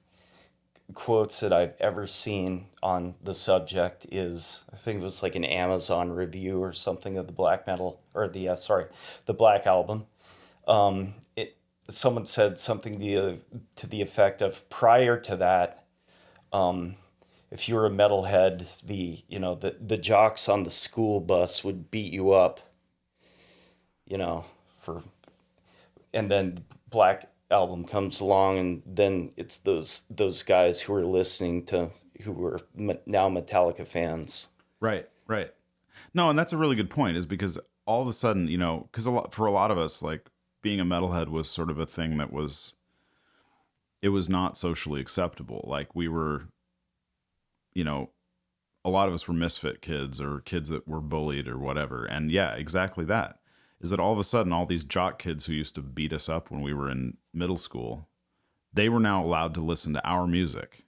quotes that I've ever seen on the subject is, I think it was like an Amazon review or something of the black metal, or the Black Album. Someone said something to the effect of, prior to that, if you were a metalhead, the jocks on the school bus would beat you up, and then Black Album comes along, and then it's those guys who are listening to, who were now Metallica fans. Right. No, and that's a really good point, is because all of a sudden, because for a lot of us, like, being a metalhead was sort of a thing that it was not socially acceptable. Like, we were, a lot of us were misfit kids, or kids that were bullied or whatever. And yeah, exactly that. Is that all of a sudden all these jock kids who used to beat us up when we were in middle school, they were now allowed to listen to our music.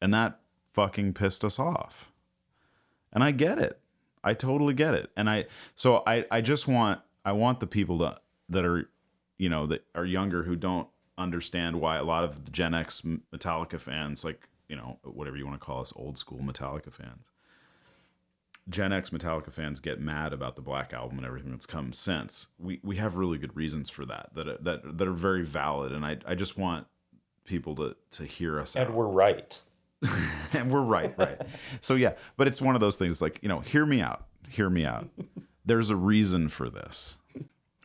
And that fucking pissed us off. And I get it. I totally get it. And I just want the people that are, you know, that are younger who don't understand why a lot of the Gen X Metallica fans, like, you know, whatever you want to call us, old school Metallica fans, Gen X Metallica fans get mad about the Black Album and everything that's come since. We have really good reasons for that are very valid, and I just want people to hear us And out. we're right. And we're right. So yeah, but it's one of those things like, you know, hear me out. There's a reason for this.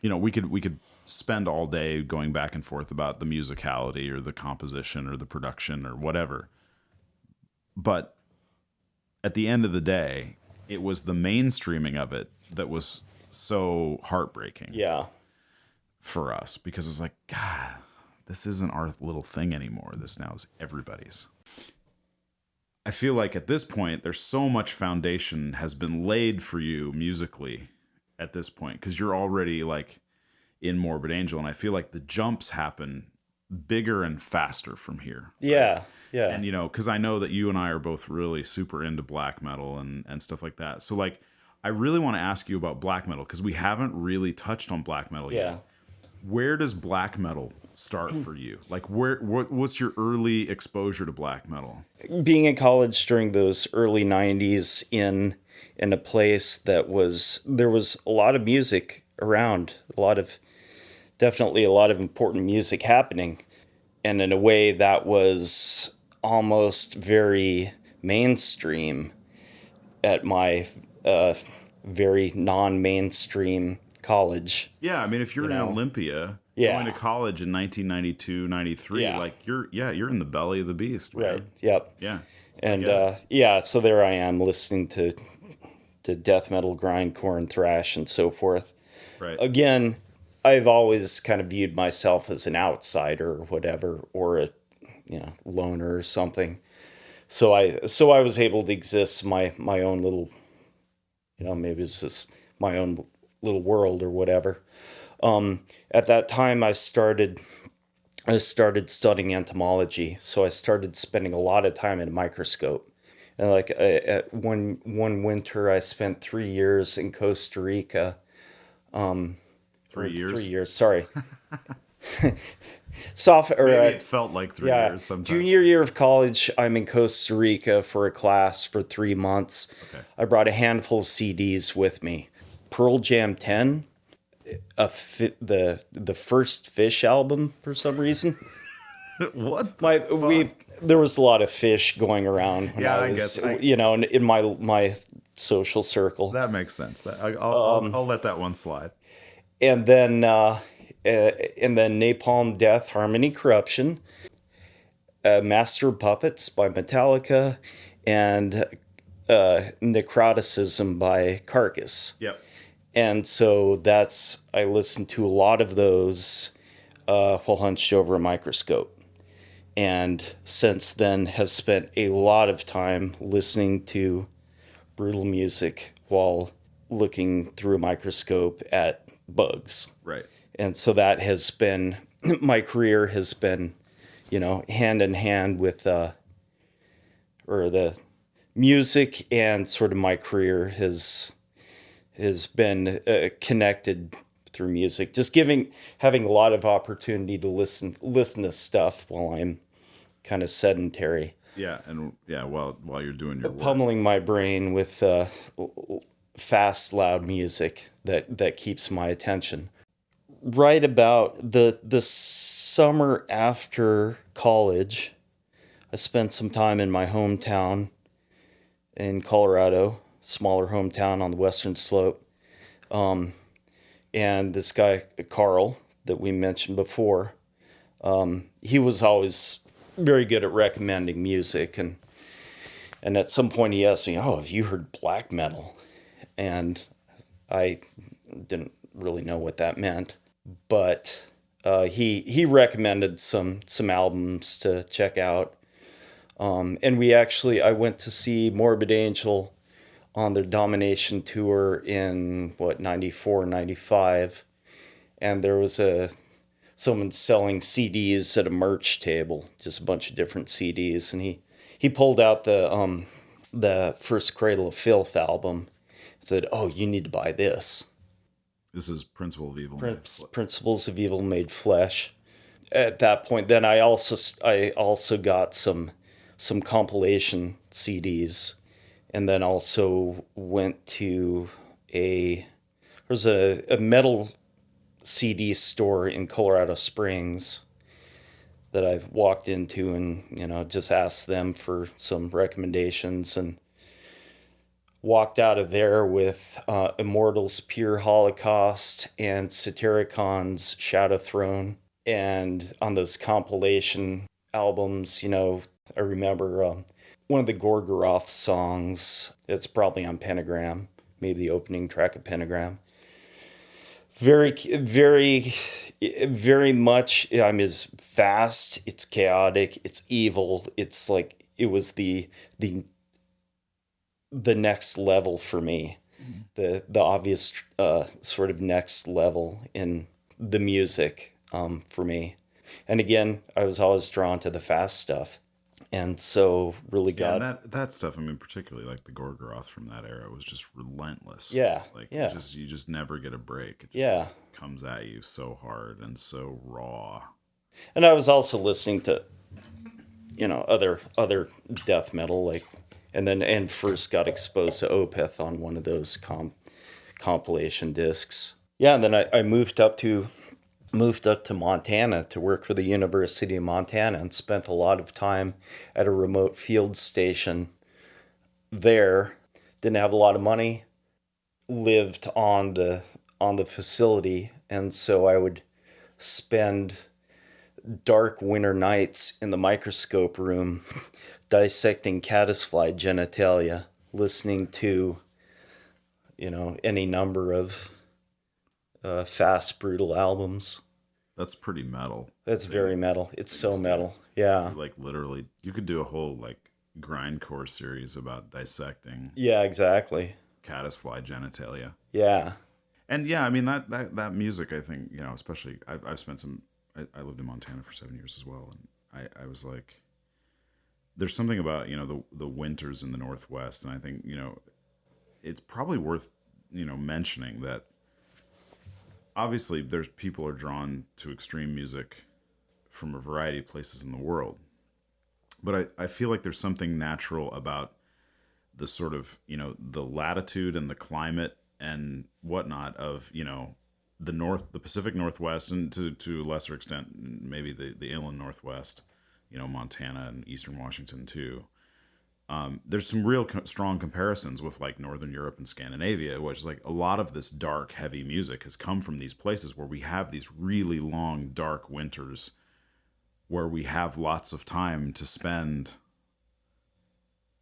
You know, we could spend all day going back and forth about the musicality or the composition or the production or whatever. But at the end of the day, it was the mainstreaming of it that was so heartbreaking. Yeah. For us, because it was like, God, this isn't our little thing anymore. This now is everybody's. I feel like at this point, there's so much foundation has been laid for you musically at this point, because you're already like in Morbid Angel, and I feel like the jumps happen bigger and faster from here. Yeah. Right? Yeah. And, you know, because I know that you and I are both really super into black metal and stuff like that. So, like, I really want to ask you about black metal, because we haven't really touched on black metal yet. Where does black metal start for you? Like, what's your early exposure to black metal? Being in college during those early 90s in a place that there was a lot of music around, definitely a lot of important music happening. And in a way that was almost very mainstream at my very non-mainstream college. Yeah, I mean, if you're in Olympia, going to college in 1992, 93, like you're in the belly of the beast, man. Right. Yep. Yeah. And so there I am listening to death metal, grindcore, and thrash and so forth. Right. Again, I've always kind of viewed myself as an outsider or whatever, or a loner or something. So I was able to exist my own little, maybe it's just my own little world or whatever. At that time, I started studying entomology, so I started spending a lot of time in a microscope. And like at one winter, I spent 3 years in Costa Rica. 3 years? 3 years, sorry. Maybe it felt like 3 years sometimes. Junior year of college, I'm in Costa Rica for a class for 3 months. Okay. I brought a handful of CDs with me. Pearl Jam 10, the first Fish album for some reason. What? There was a lot of Fish going around when I was, in my social circle. That makes sense. I'll let that one slide. And then Napalm Death, Harmony Corruption, Master of Puppets by Metallica, and Necroticism by Carcass. Yep. And so I listened to a lot of those while hunched over a microscope. And since then have spent a lot of time listening to brutal music while looking through a microscope at bugs. Right. And so that has been, my career has been, hand in hand with, or the music and sort of my career has been connected through music. Just having a lot of opportunity to listen to stuff while I'm kind of sedentary. Yeah, while you're doing your work. Pummeling my brain with fast, loud music that keeps my attention. Right about the summer after college, I spent some time in my hometown in Colorado, smaller hometown on the western slope. And this guy, Carl, that we mentioned before, he was always very good at recommending music. And at some point he asked me, have you heard black metal? And I didn't really know what that meant. But he recommended some albums to check out. And I went to see Morbid Angel on their Domination tour in 94, 95. And there was someone selling CDs at a merch table, just a bunch of different CDs. And he pulled out the first Cradle of Filth album. Said, "Oh, you need to buy this." This is Principle of Evil. Principles of Evil Made Flesh. At that point, then I also got some compilation CDs, and then also went to there's a metal CD store in Colorado Springs that I walked into, and just asked them for some recommendations, and walked out of there with Immortals' Pure Holocaust and Satiricon's Shadow Throne. And on those compilation albums, I remember one of the Gorgoroth songs. It's probably on Pentagram, maybe the opening track of Pentagram. Very, very, very much. I mean, it's fast. It's chaotic. It's evil. It's like it was the next level for me. The obvious sort of next level in the music for me. And again, I was always drawn to the fast stuff. And so really got that stuff. I mean, particularly like the Gorgoroth from that era was just relentless. Yeah, like yeah. You just never get a break. It just comes at you so hard and so raw. And I was also listening to other death metal, and first got exposed to Opeth on one of those compilation discs. Yeah, and then I moved up to Montana to work for the University of Montana, and spent a lot of time at a remote field station there. Didn't have a lot of money, lived on the facility, and so I would spend dark winter nights in the microscope room dissecting caddisfly genitalia, listening to any number of fast, brutal albums. That's pretty metal. That's very metal. It's so metal. Yeah. Like literally, you could do a whole like grindcore series about dissecting. Yeah, exactly. Caddisfly genitalia. Yeah. And yeah, I mean that music. I think especially I've spent some. I lived in Montana for 7 years as well, and I was like, there's something about the winters in the Northwest, and I think it's probably worth mentioning that. Obviously, there's people are drawn to extreme music from a variety of places in the world. But I feel like there's something natural about the sort of, the latitude and the climate and whatnot of, the Pacific Northwest, and to a lesser extent, maybe the inland Northwest, Montana and Eastern Washington too. There's some real strong comparisons with like Northern Europe and Scandinavia, which is like a lot of this dark, heavy music has come from these places where we have these really long, dark winters where we have lots of time to spend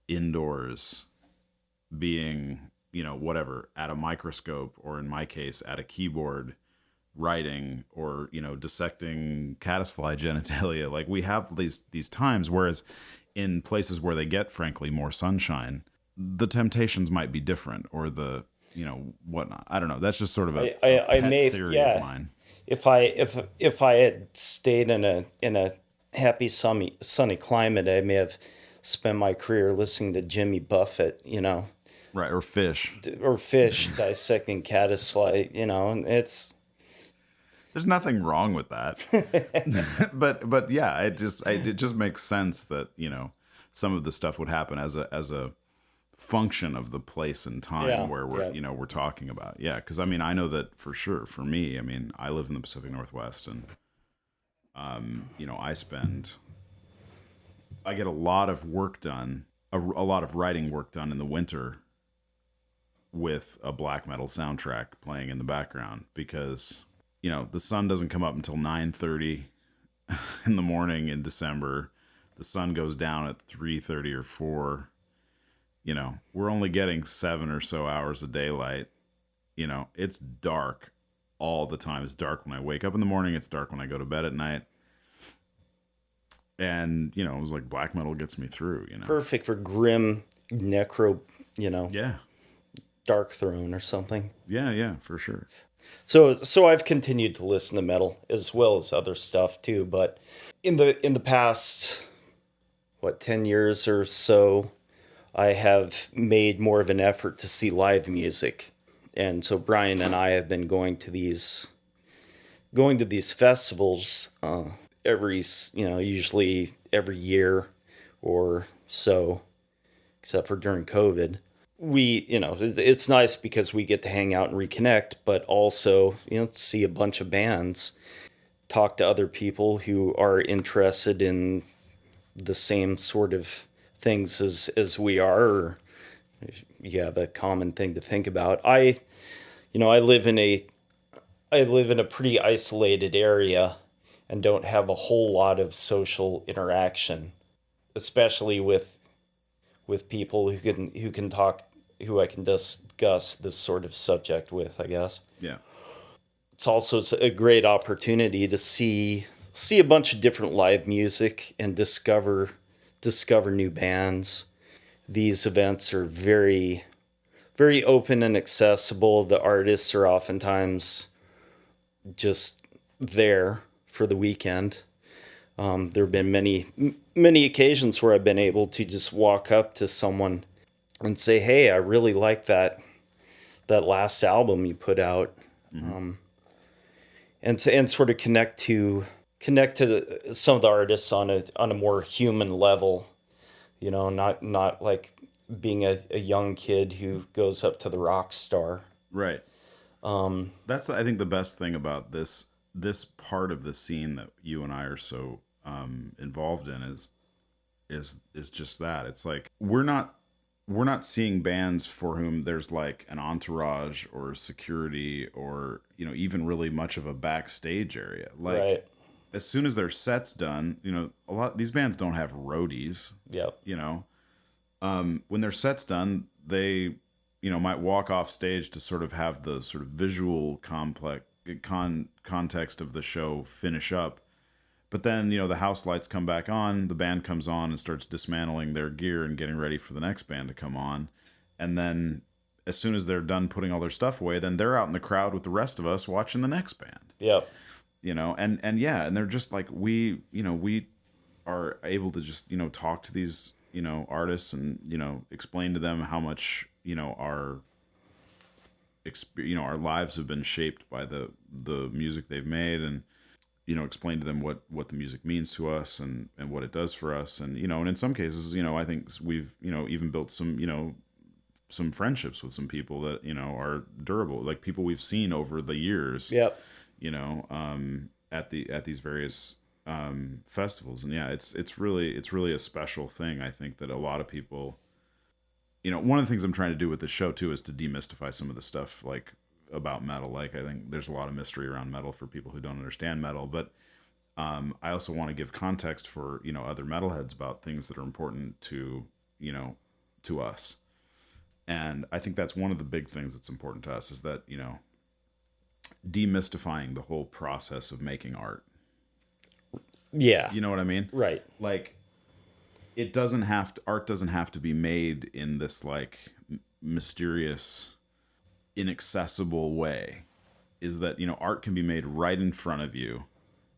indoors being, whatever, at a microscope, or in my case, at a keyboard writing, or, dissecting caddisfly genitalia. Like we have these times, whereas in places where they get, frankly, more sunshine, the temptations might be different, or the, whatnot. I don't know. That's just sort of a pet theory of mine. If I had stayed in a happy sunny climate, I may have spent my career listening to Jimmy Buffett, right, or Fish dissecting caddisfly, and it's. There's nothing wrong with that, but yeah, it just makes sense that some of the stuff would happen as a function of the place and time where we're talking about. Yeah, because I mean I know that for sure. For me, I mean I live in the Pacific Northwest, and I get a lot of work done, a lot of writing work done in the winter with a black metal soundtrack playing in the background, because the sun doesn't come up until 9:30 in the morning in December. The sun goes down at 3:30 or 4. We're only getting 7 or so hours of daylight. It's dark all the time. It's dark when I wake up in the morning. It's dark when I go to bed at night. And, it was like black metal gets me through, Perfect for grim necro, Yeah. Dark Throne or something. Yeah, for sure. So I've continued to listen to metal as well as other stuff too, but in the past, 10 years or so, I have made more of an effort to see live music. And so Brian and I have been going to these festivals usually every year or so, except for during COVID. It's nice because we get to hang out and reconnect, but also, see a bunch of bands, talk to other people who are interested in the same sort of things as we are, or you have a common thing to think about. I live in a pretty isolated area and don't have a whole lot of social interaction, especially with people who I can discuss this sort of subject with, I guess. Yeah. It's also a great opportunity to see a bunch of different live music and discover new bands. These events are very, very open and accessible. The artists are oftentimes just there for the weekend. There have been many occasions where I've been able to just walk up to someone and say, "Hey, I really like that last album you put out," and sort of connect to some of the artists on a more human level. Not like being a young kid who goes up to the rock star. Right. That's, I think, the best thing about this part of the scene that you and I are so involved in is just that. It's like we're not seeing bands for whom there's like an entourage or security or even really much of a backstage area. Like, right. As soon as their set's done, a lot these bands don't have roadies. Yep. When their set's done, they might walk off stage to sort of have the sort of visual context of the show finish up. But then, the house lights come back on, the band comes on and starts dismantling their gear and getting ready for the next band to come on. And then as soon as they're done putting all their stuff away, then they're out in the crowd with the rest of us watching the next band. Yep. And they're just like, we are able to just, talk to these, artists and, explain to them how much, our lives have been shaped by the music they've made, and explain to them what the music means to us and what it does for us. And, and in some cases, I think we've, even built some friendships with some people that, are durable, like people we've seen over the years. Yep. At these various festivals. And yeah, it's really a special thing. I think that a lot of people, one of the things I'm trying to do with this show too is to demystify some of the stuff like about metal. Like, I think there's a lot of mystery around metal for people who don't understand metal, but I also want to give context for other metalheads about things that are important to us. And I think that's one of the big things that's important to us, is that demystifying the whole process of making art. Yeah. You know what I mean? Right. Like, art doesn't have to be made in this like mysterious, inaccessible way. Is that, art can be made right in front of you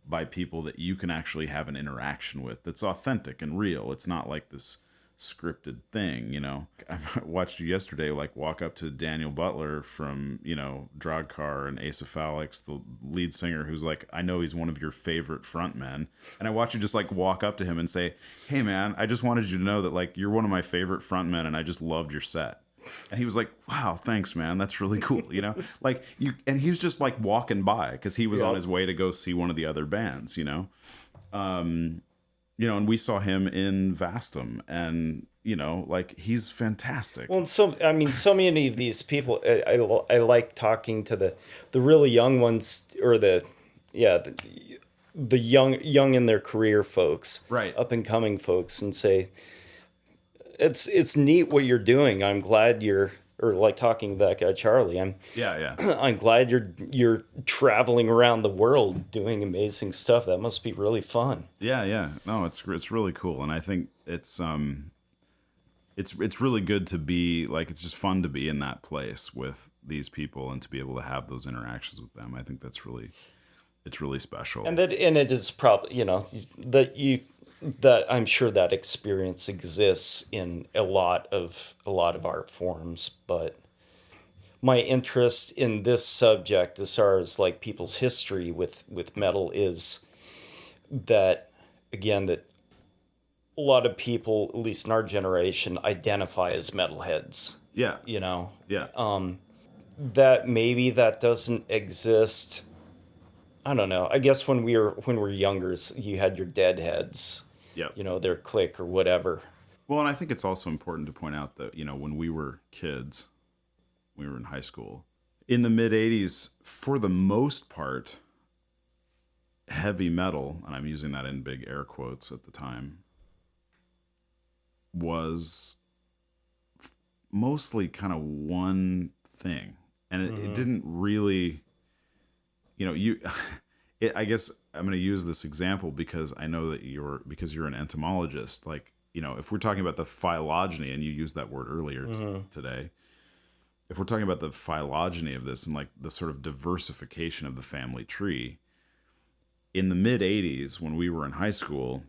by people that you can actually have an interaction with that's authentic and real. It's not like this scripted thing. I watched you yesterday walk up to Daniel Butler from Drogcar and Acephalix, the lead singer, who's like, I know he's one of your favorite frontmen, and I watched you just walk up to him and say, "Hey man, I just wanted you to know that you're one of my favorite frontmen and I just loved your set." And he was like, "Wow, thanks man, that's really cool." And he was just walking by because he was on his way to go see one of the other bands. And we saw him in Vastum, and he's fantastic. Well, so many of these people, I like talking to the really young ones, or the young in their career folks, right, up and coming folks, and say, it's neat what you're doing. I'm glad or talking to that guy Charlie. I'm glad you're traveling around the world doing amazing stuff. That must be really fun. Yeah. No, it's really cool, and I think it's really good to be it's just fun to be in that place with these people and to be able to have those interactions with them. I think it's really special. And it is probably that that I'm sure that experience exists in a lot of art forms, but my interest in this subject, as far as like people's history with metal, is that, again, that a lot of people, at least in our generation, identify as metalheads. Yeah. You know, Yeah. that maybe that doesn't exist. I don't know. I guess when we were younger, you had your deadheads. Yeah. You know, their clique or whatever. Well, and I think it's also important to point out that, when we were kids, we were in high school, in the mid 80s, for the most part, heavy metal, and I'm using that in big air quotes at the time, was mostly kind of one thing. And it didn't really, I guess I'm going to use this example because I know that you're an entomologist. Like, if we're talking about the phylogeny, and you used that word earlier today, if we're talking about the phylogeny of this and like the sort of diversification of the family tree, in the mid 80s, when we were in high school,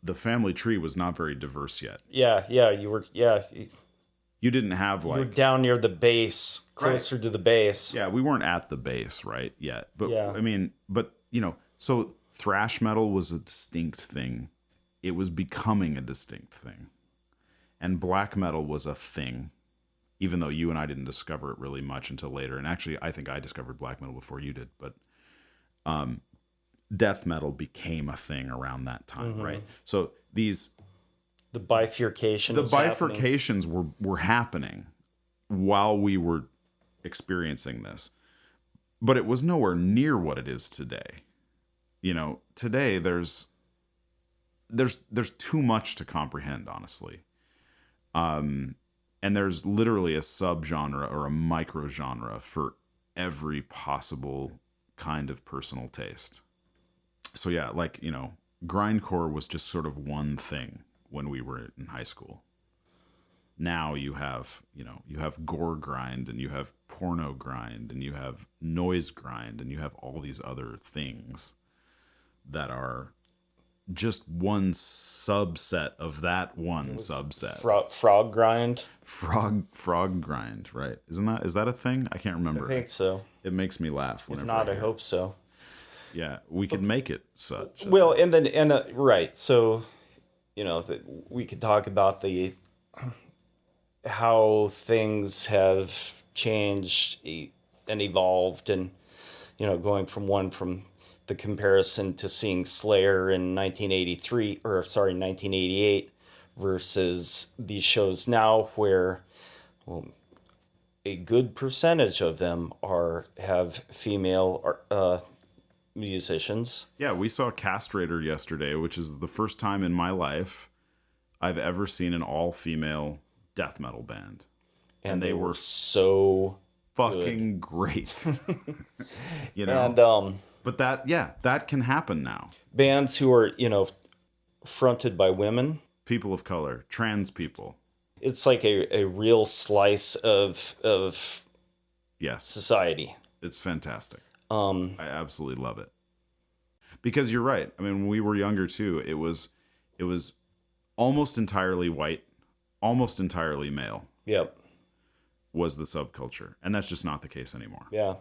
the family tree was not very diverse yet. Yeah, You didn't have you were like down near the base, closer to the base. Yeah, we weren't at the base right yet. But Yeah. I mean, so thrash metal was a distinct thing. It was becoming a distinct thing. And black metal was a thing, even though you and I didn't discover it really much until later. And actually, I think I discovered black metal before you did. But death metal became a thing around that time, right? So the bifurcation. bifurcations were happening while we were experiencing this, but it was nowhere near what it is today. Today there's too much to comprehend, honestly. And there's literally a subgenre or a microgenre for every possible kind of personal taste. So yeah, like, grindcore was just sort of one thing when we were in high school. Now you have gore grind, and you have porno grind, and you have noise grind, and you have all these other things that are just one subset of that one subset. Frog grind. Frog grind, right? Is that a thing? I can't remember. I think so. It makes me laugh If whenever not, I I hear hope so. Yeah, we could make it such. Well, right. So, we could talk about how things have changed and evolved, and going from the comparison to seeing Slayer in 1988 versus these shows now, where, well, a good percentage of them have female musicians. Yeah, we saw Castrator yesterday, which is the first time in my life I've ever seen an all-female death metal band. And they were so fucking great. And but that can happen now. Bands who are, fronted by women, people of color, trans people. It's like a real slice of yes, society. It's fantastic. I absolutely love it. Because you're right. I mean, when we were younger too, it was almost entirely white, almost entirely male. Yep. Was the subculture. And that's just not the case anymore. Yeah.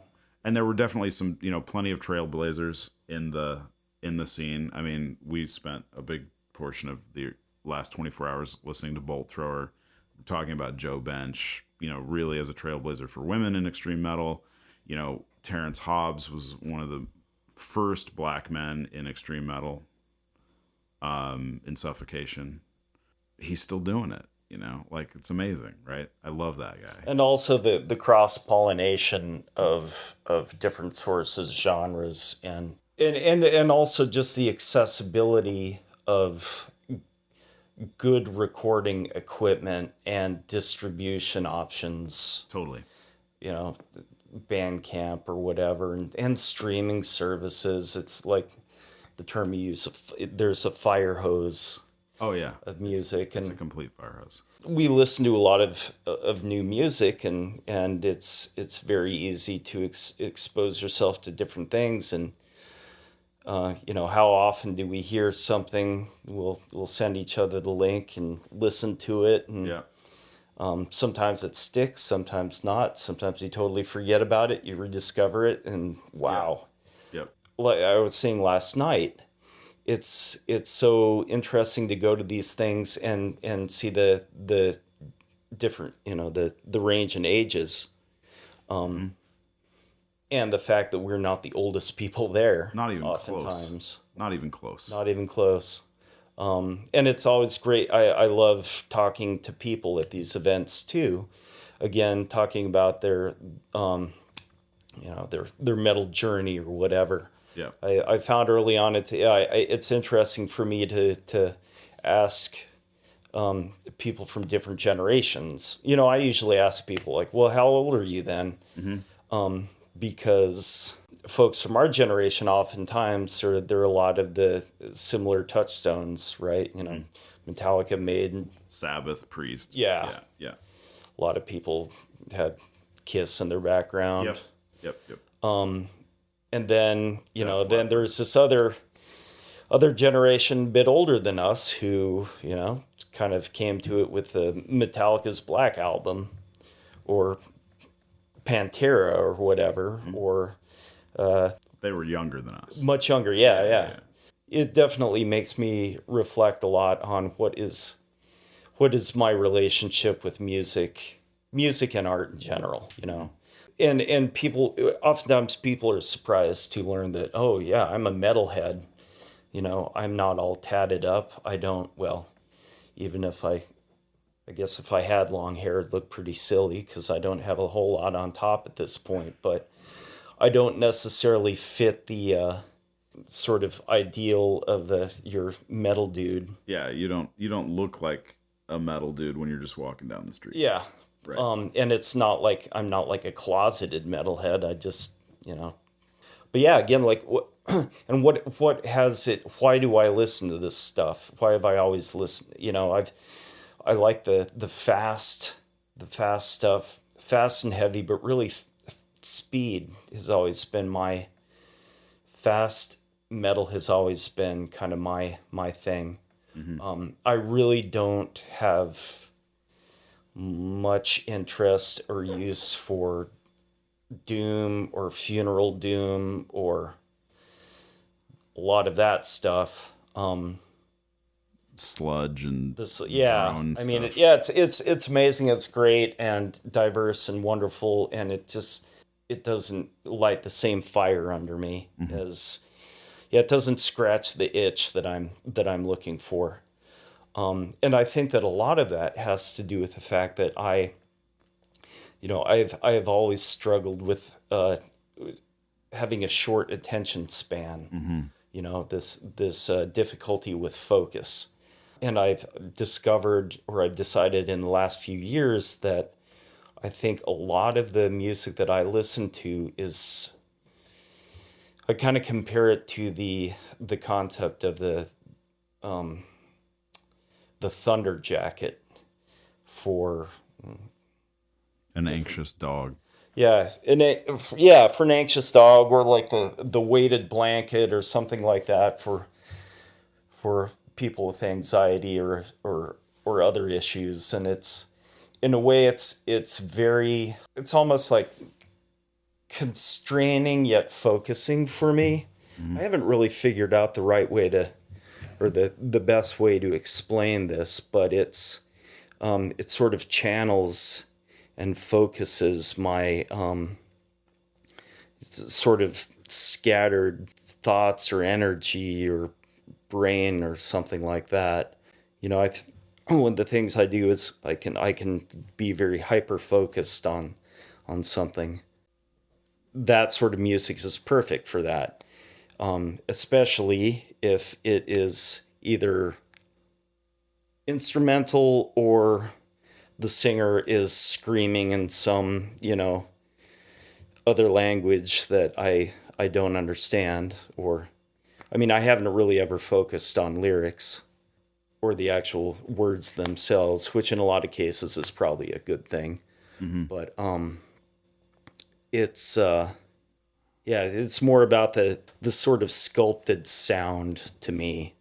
And there were definitely some, plenty of trailblazers in the scene. I mean, we spent a big portion of the last 24 hours listening to Bolt Thrower, talking about Joe Giersch, really as a trailblazer for women in extreme metal. Terrence Hobbs was one of the first black men in extreme metal, in Suffocation. He's still doing it, like, it's amazing, right? I love that guy. And also the cross-pollination of different sources, genres, and also just the accessibility of good recording equipment and distribution options. Totally. Bandcamp or whatever, and streaming services. It's like the term you use, there's a fire hose. Oh yeah, of music. It's a complete fire hose. We listen to a lot of new music, and it's very easy to expose yourself to different things. And how often do we hear something? We'll send each other the link and listen to it, and Yeah. sometimes it sticks, sometimes not. Sometimes you totally forget about it, you rediscover it, and wow. Yep. Like I was saying last night, it's so interesting to go to these things and see the different, the range in ages, and the fact that we're not the oldest people there. Not even oftentimes. close. Not even close. Not even close. And it's always great. I love talking to people at these events too. Again, talking about their their metal journey or whatever. Yeah. I found early on it's interesting for me to ask people from different generations. I usually ask people like, "Well, how old are you then?" Because folks from our generation oftentimes there are a lot of the similar touchstones, right? Metallica, Maiden, Sabbath, Priest. Yeah. Yeah. a lot of people had Kiss in their background. Yep. And then, Def then Leppard. there's this other generation a bit older than us who, kind of came to it with the Metallica's Black Album or Pantera or whatever, or They were younger than us. much younger. Yeah. It definitely makes me reflect a lot on what is my relationship with music and art in general, And people, oftentimes people are surprised to learn that, oh yeah, I'm a metalhead. I'm not all tatted up. I don't, well, even if I guess if I had long hair, it'd look pretty silly because I don't have a whole lot on top at this point. But I don't necessarily fit the sort of ideal of your metal dude. Yeah, you don't look like a metal dude when you're just walking down the street. Yeah. Right. And it's not like I'm not like a closeted metalhead. I just, But yeah, again, like what and what has it? Why do I listen to this stuff? Why have I always listened? I like the fast stuff, fast and heavy, but really speed has always been my fast metal has always been kind of my thing. I really don't have much interest or use for doom or funeral doom or a lot of that stuff. Sludge and drone stuff. It's amazing. It's great and diverse and wonderful, and it doesn't light the same fire under me as it doesn't scratch the itch that I'm looking for. And I think that a lot of that has to do with the fact that I have always struggled with having a short attention span. This difficulty with focus. And I've decided in the last few years that I think a lot of the music that I listen to is, I kind of compare it to the concept of the thunder jacket for an anxious dog. Yeah, for an anxious dog, or like the weighted blanket or something like that for people with anxiety or other issues. And it's, in a way, it's almost like constraining yet focusing for me. I haven't really figured out the right way or the best way to explain this, but it sort of channels and focuses my sort of scattered thoughts or energy or brain or something like that. One of the things I do is I can be very hyper focused on something. That sort of music is perfect for that, especially if it is either instrumental or the singer is screaming in some, other language that I don't understand. Or, I haven't really ever focused on lyrics or the actual words themselves, which in a lot of cases is probably a good thing. But it's Yeah, it's more about the sort of sculpted sound to me,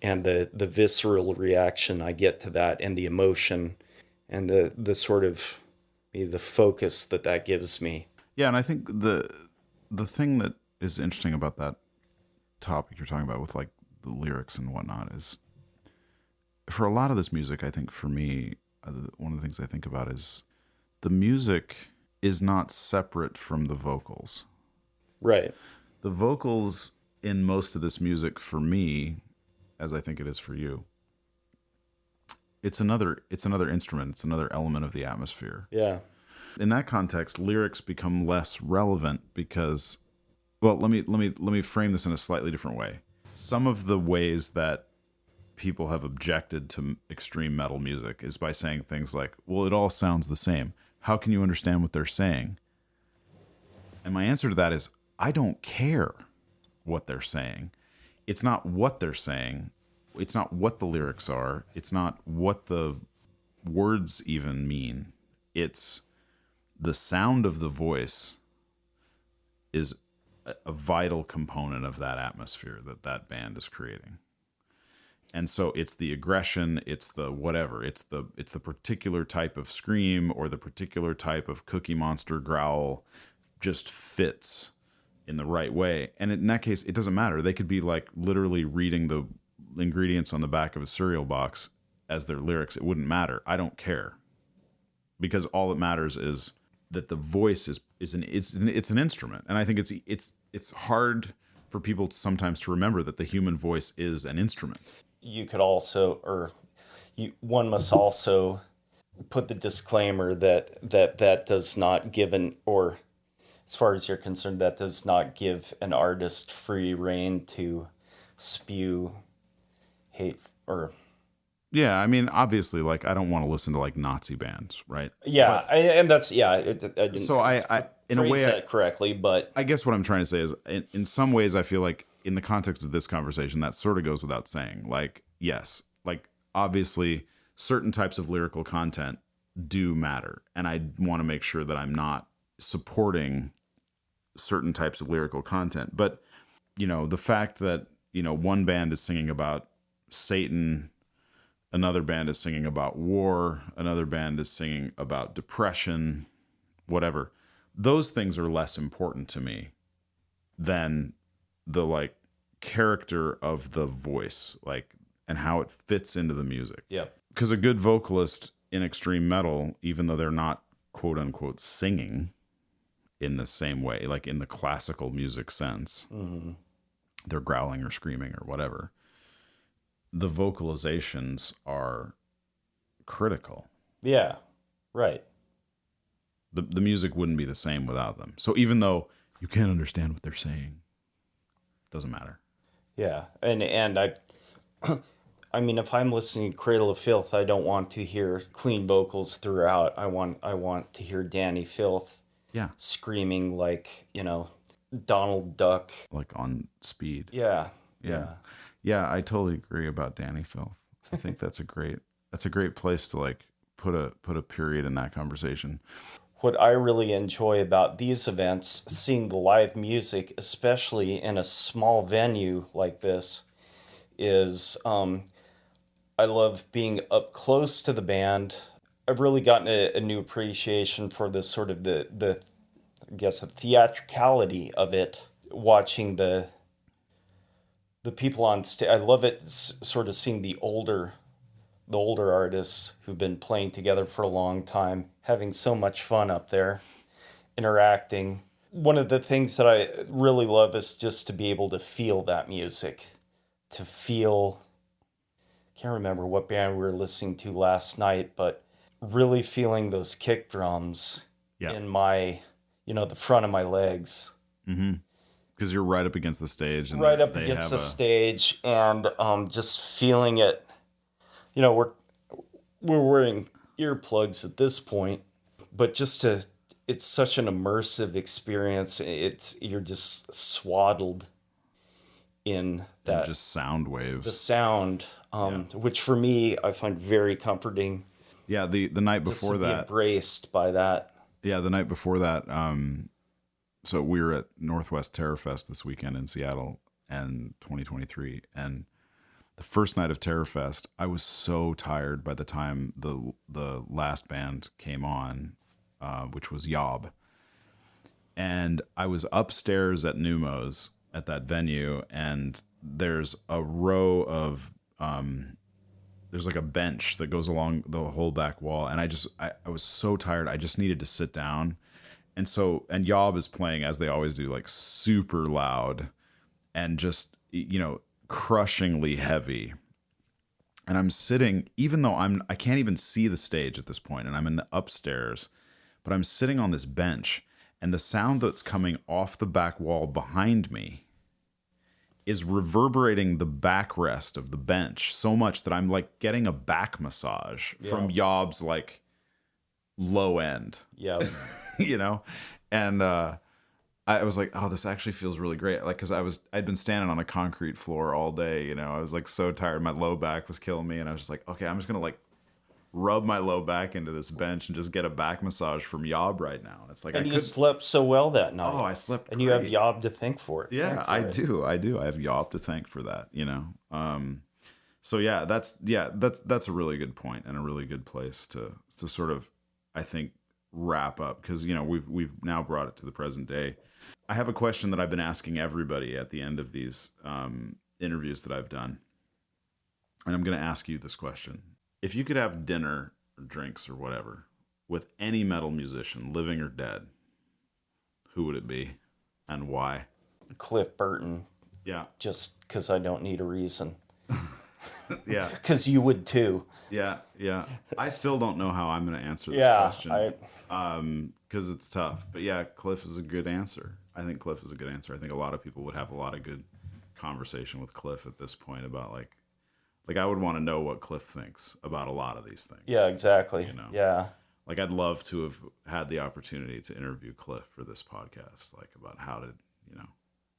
and the visceral reaction I get to that, and the emotion, and the sort of maybe the focus that gives me. Yeah, and I think the thing that is interesting about that topic you're talking about with like the lyrics and whatnot is, for a lot of this music, I think for me, one of the things I think about is the music is not separate from the vocals. Right. The vocals in most of this music for me, as I think it is for you, it's another instrument, it's another element of the atmosphere. Yeah. In that context, lyrics become less relevant because, well, let me frame this in a slightly different way. Some of the ways that people have objected to extreme metal music is by saying things like, well, it all sounds the same. How can you understand what they're saying? And my answer to that is, I don't care what they're saying. It's not what they're saying. It's not what the lyrics are. It's not what the words even mean. It's the sound of the voice is a vital component of that atmosphere that band is creating. And so it's the aggression, it's the whatever, it's the particular type of scream or the particular type of Cookie Monster growl just fits in the right way. And in that case, it doesn't matter. They could be like literally reading the ingredients on the back of a cereal box as their lyrics. It wouldn't matter. I don't care. Because all that matters is that the voice is an instrument. And I think it's hard for people sometimes to remember that the human voice is an instrument. You could also, one must also put the disclaimer that does not give or as far as you're concerned, that does not give an artist free rein to spew hate or. Yeah, I mean, obviously, like, I don't want to listen to like Nazi bands, right? Yeah, and that's I didn't so I in a way that correctly, but I guess what I'm trying to say is, in some ways, I feel like in the context of this conversation, that sort of goes without saying. Like, yes, like obviously, certain types of lyrical content do matter, and I want to make sure that I'm not supporting certain types of lyrical content. But the fact that one band is singing about Satan, another band is singing about war, another band is singing about depression, whatever. Those things are less important to me than the like character of the voice, like, and how it fits into the music. Yep. Because a good vocalist in extreme metal, even though they're not quote unquote singing in the same way, like in the classical music sense, they're growling or screaming or whatever, the vocalizations are critical. Yeah, right. The music wouldn't be the same without them. So even though you can't understand what they're saying, it doesn't matter. Yeah, and I mean, if I'm listening to Cradle of Filth, I don't want to hear clean vocals throughout. I want to hear Danny Filth, screaming like Donald Duck, like on speed. Yeah. I totally agree about Danny Filth. I think that's a great place to like put a period in that conversation. What I really enjoy about these events, seeing the live music, especially in a small venue like this, is I love being up close to the band. I've really gotten a new appreciation for the sort of the I guess the theatricality of it, watching the people on stage. I love it sort of seeing the older artists who've been playing together for a long time, having so much fun up there, interacting. One of the things that I really love is just to be able to feel that music, to feel, can't remember what band we were listening to last night, but really feeling those kick drums in my, the front of my legs. Mm-hmm. Because you're right up against the stage. And right up against the stage, and just feeling it. We're wearing earplugs at this point, but it's such an immersive experience. You're just swaddled in that, and just sound waves. The sound, which for me I find very comforting. Yeah, the night before just to be embraced by that. Yeah, the night before that, So we were at Northwest Terror Fest this weekend in Seattle and 2023. And the first night of Terror Fest, I was so tired by the time the last band came on, which was Yob. And I was upstairs at Numos at that venue, and there's a row of there's like a bench that goes along the whole back wall, and I was so tired, I just needed to sit down. And Yob is playing, as they always do, like super loud and just, crushingly heavy. And I'm sitting, even though I can't even see the stage at this point, and I'm in the upstairs, but I'm sitting on this bench, and the sound that's coming off the back wall behind me is reverberating the backrest of the bench so much that I'm like getting a back massage from Yob's like low end. Yeah. And I was like, oh, this actually feels really great. Like, cause I'd been standing on a concrete floor all day, I was like so tired. My low back was killing me. And I was just like, okay, I'm just going to like rub my low back into this bench and just get a back massage from Yob right now. It's like, and you slept so well that night. Oh, I slept and great. You have Yob to thank for it. Yeah, I do. I have Yob to thank for that, So yeah, that's a really good point and a really good place to sort of, I think, wrap up, because we've now brought it to the present day. I have a question that I've been asking everybody at the end of these interviews that I've done, and I'm going to ask you this question. If you could have dinner or drinks or whatever with any metal musician, living or dead, who would it be and why? Cliff Burton. Yeah. Just because I don't need a reason. Yeah. Because you would too. Yeah. I still don't know how I'm going to answer this question. Because it's tough. But yeah, Cliff is a good answer. I think Cliff is a good answer. I think a lot of people would have a lot of good conversation with Cliff at this point about like I would want to know what Cliff thinks about a lot of these things. Yeah, exactly. Yeah. Like I'd love to have had the opportunity to interview Cliff for this podcast, like about how did,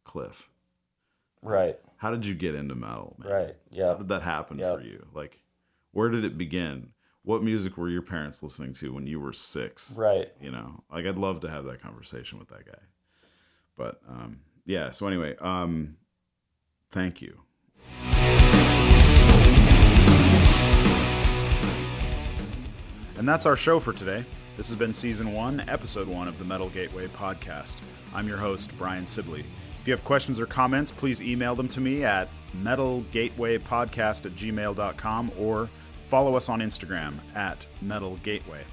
Cliff. Right. How did you get into metal, man? Right. Yeah. How did that happen for you? Like, where did it begin? What music were your parents listening to when you were 6? Right. Like I'd love to have that conversation with that guy. But yeah. So anyway, thank you. And that's our show for today. This has been Season 1, Episode 1 of the Metal Gateway Podcast. I'm your host, Brian Sibley. If you have questions or comments, please email them to me at metalgatewaypodcast@gmail.com or follow us on Instagram at metalgateway.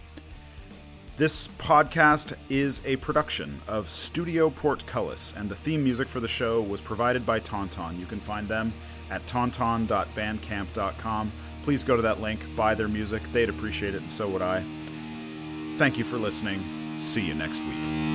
This podcast is a production of Studio Portcullis, and the theme music for the show was provided by Tauntaun. You can find them at tauntaun.bandcamp.com. Please go to that link, buy their music. They'd appreciate it, and so would I. Thank you for listening. See you next week.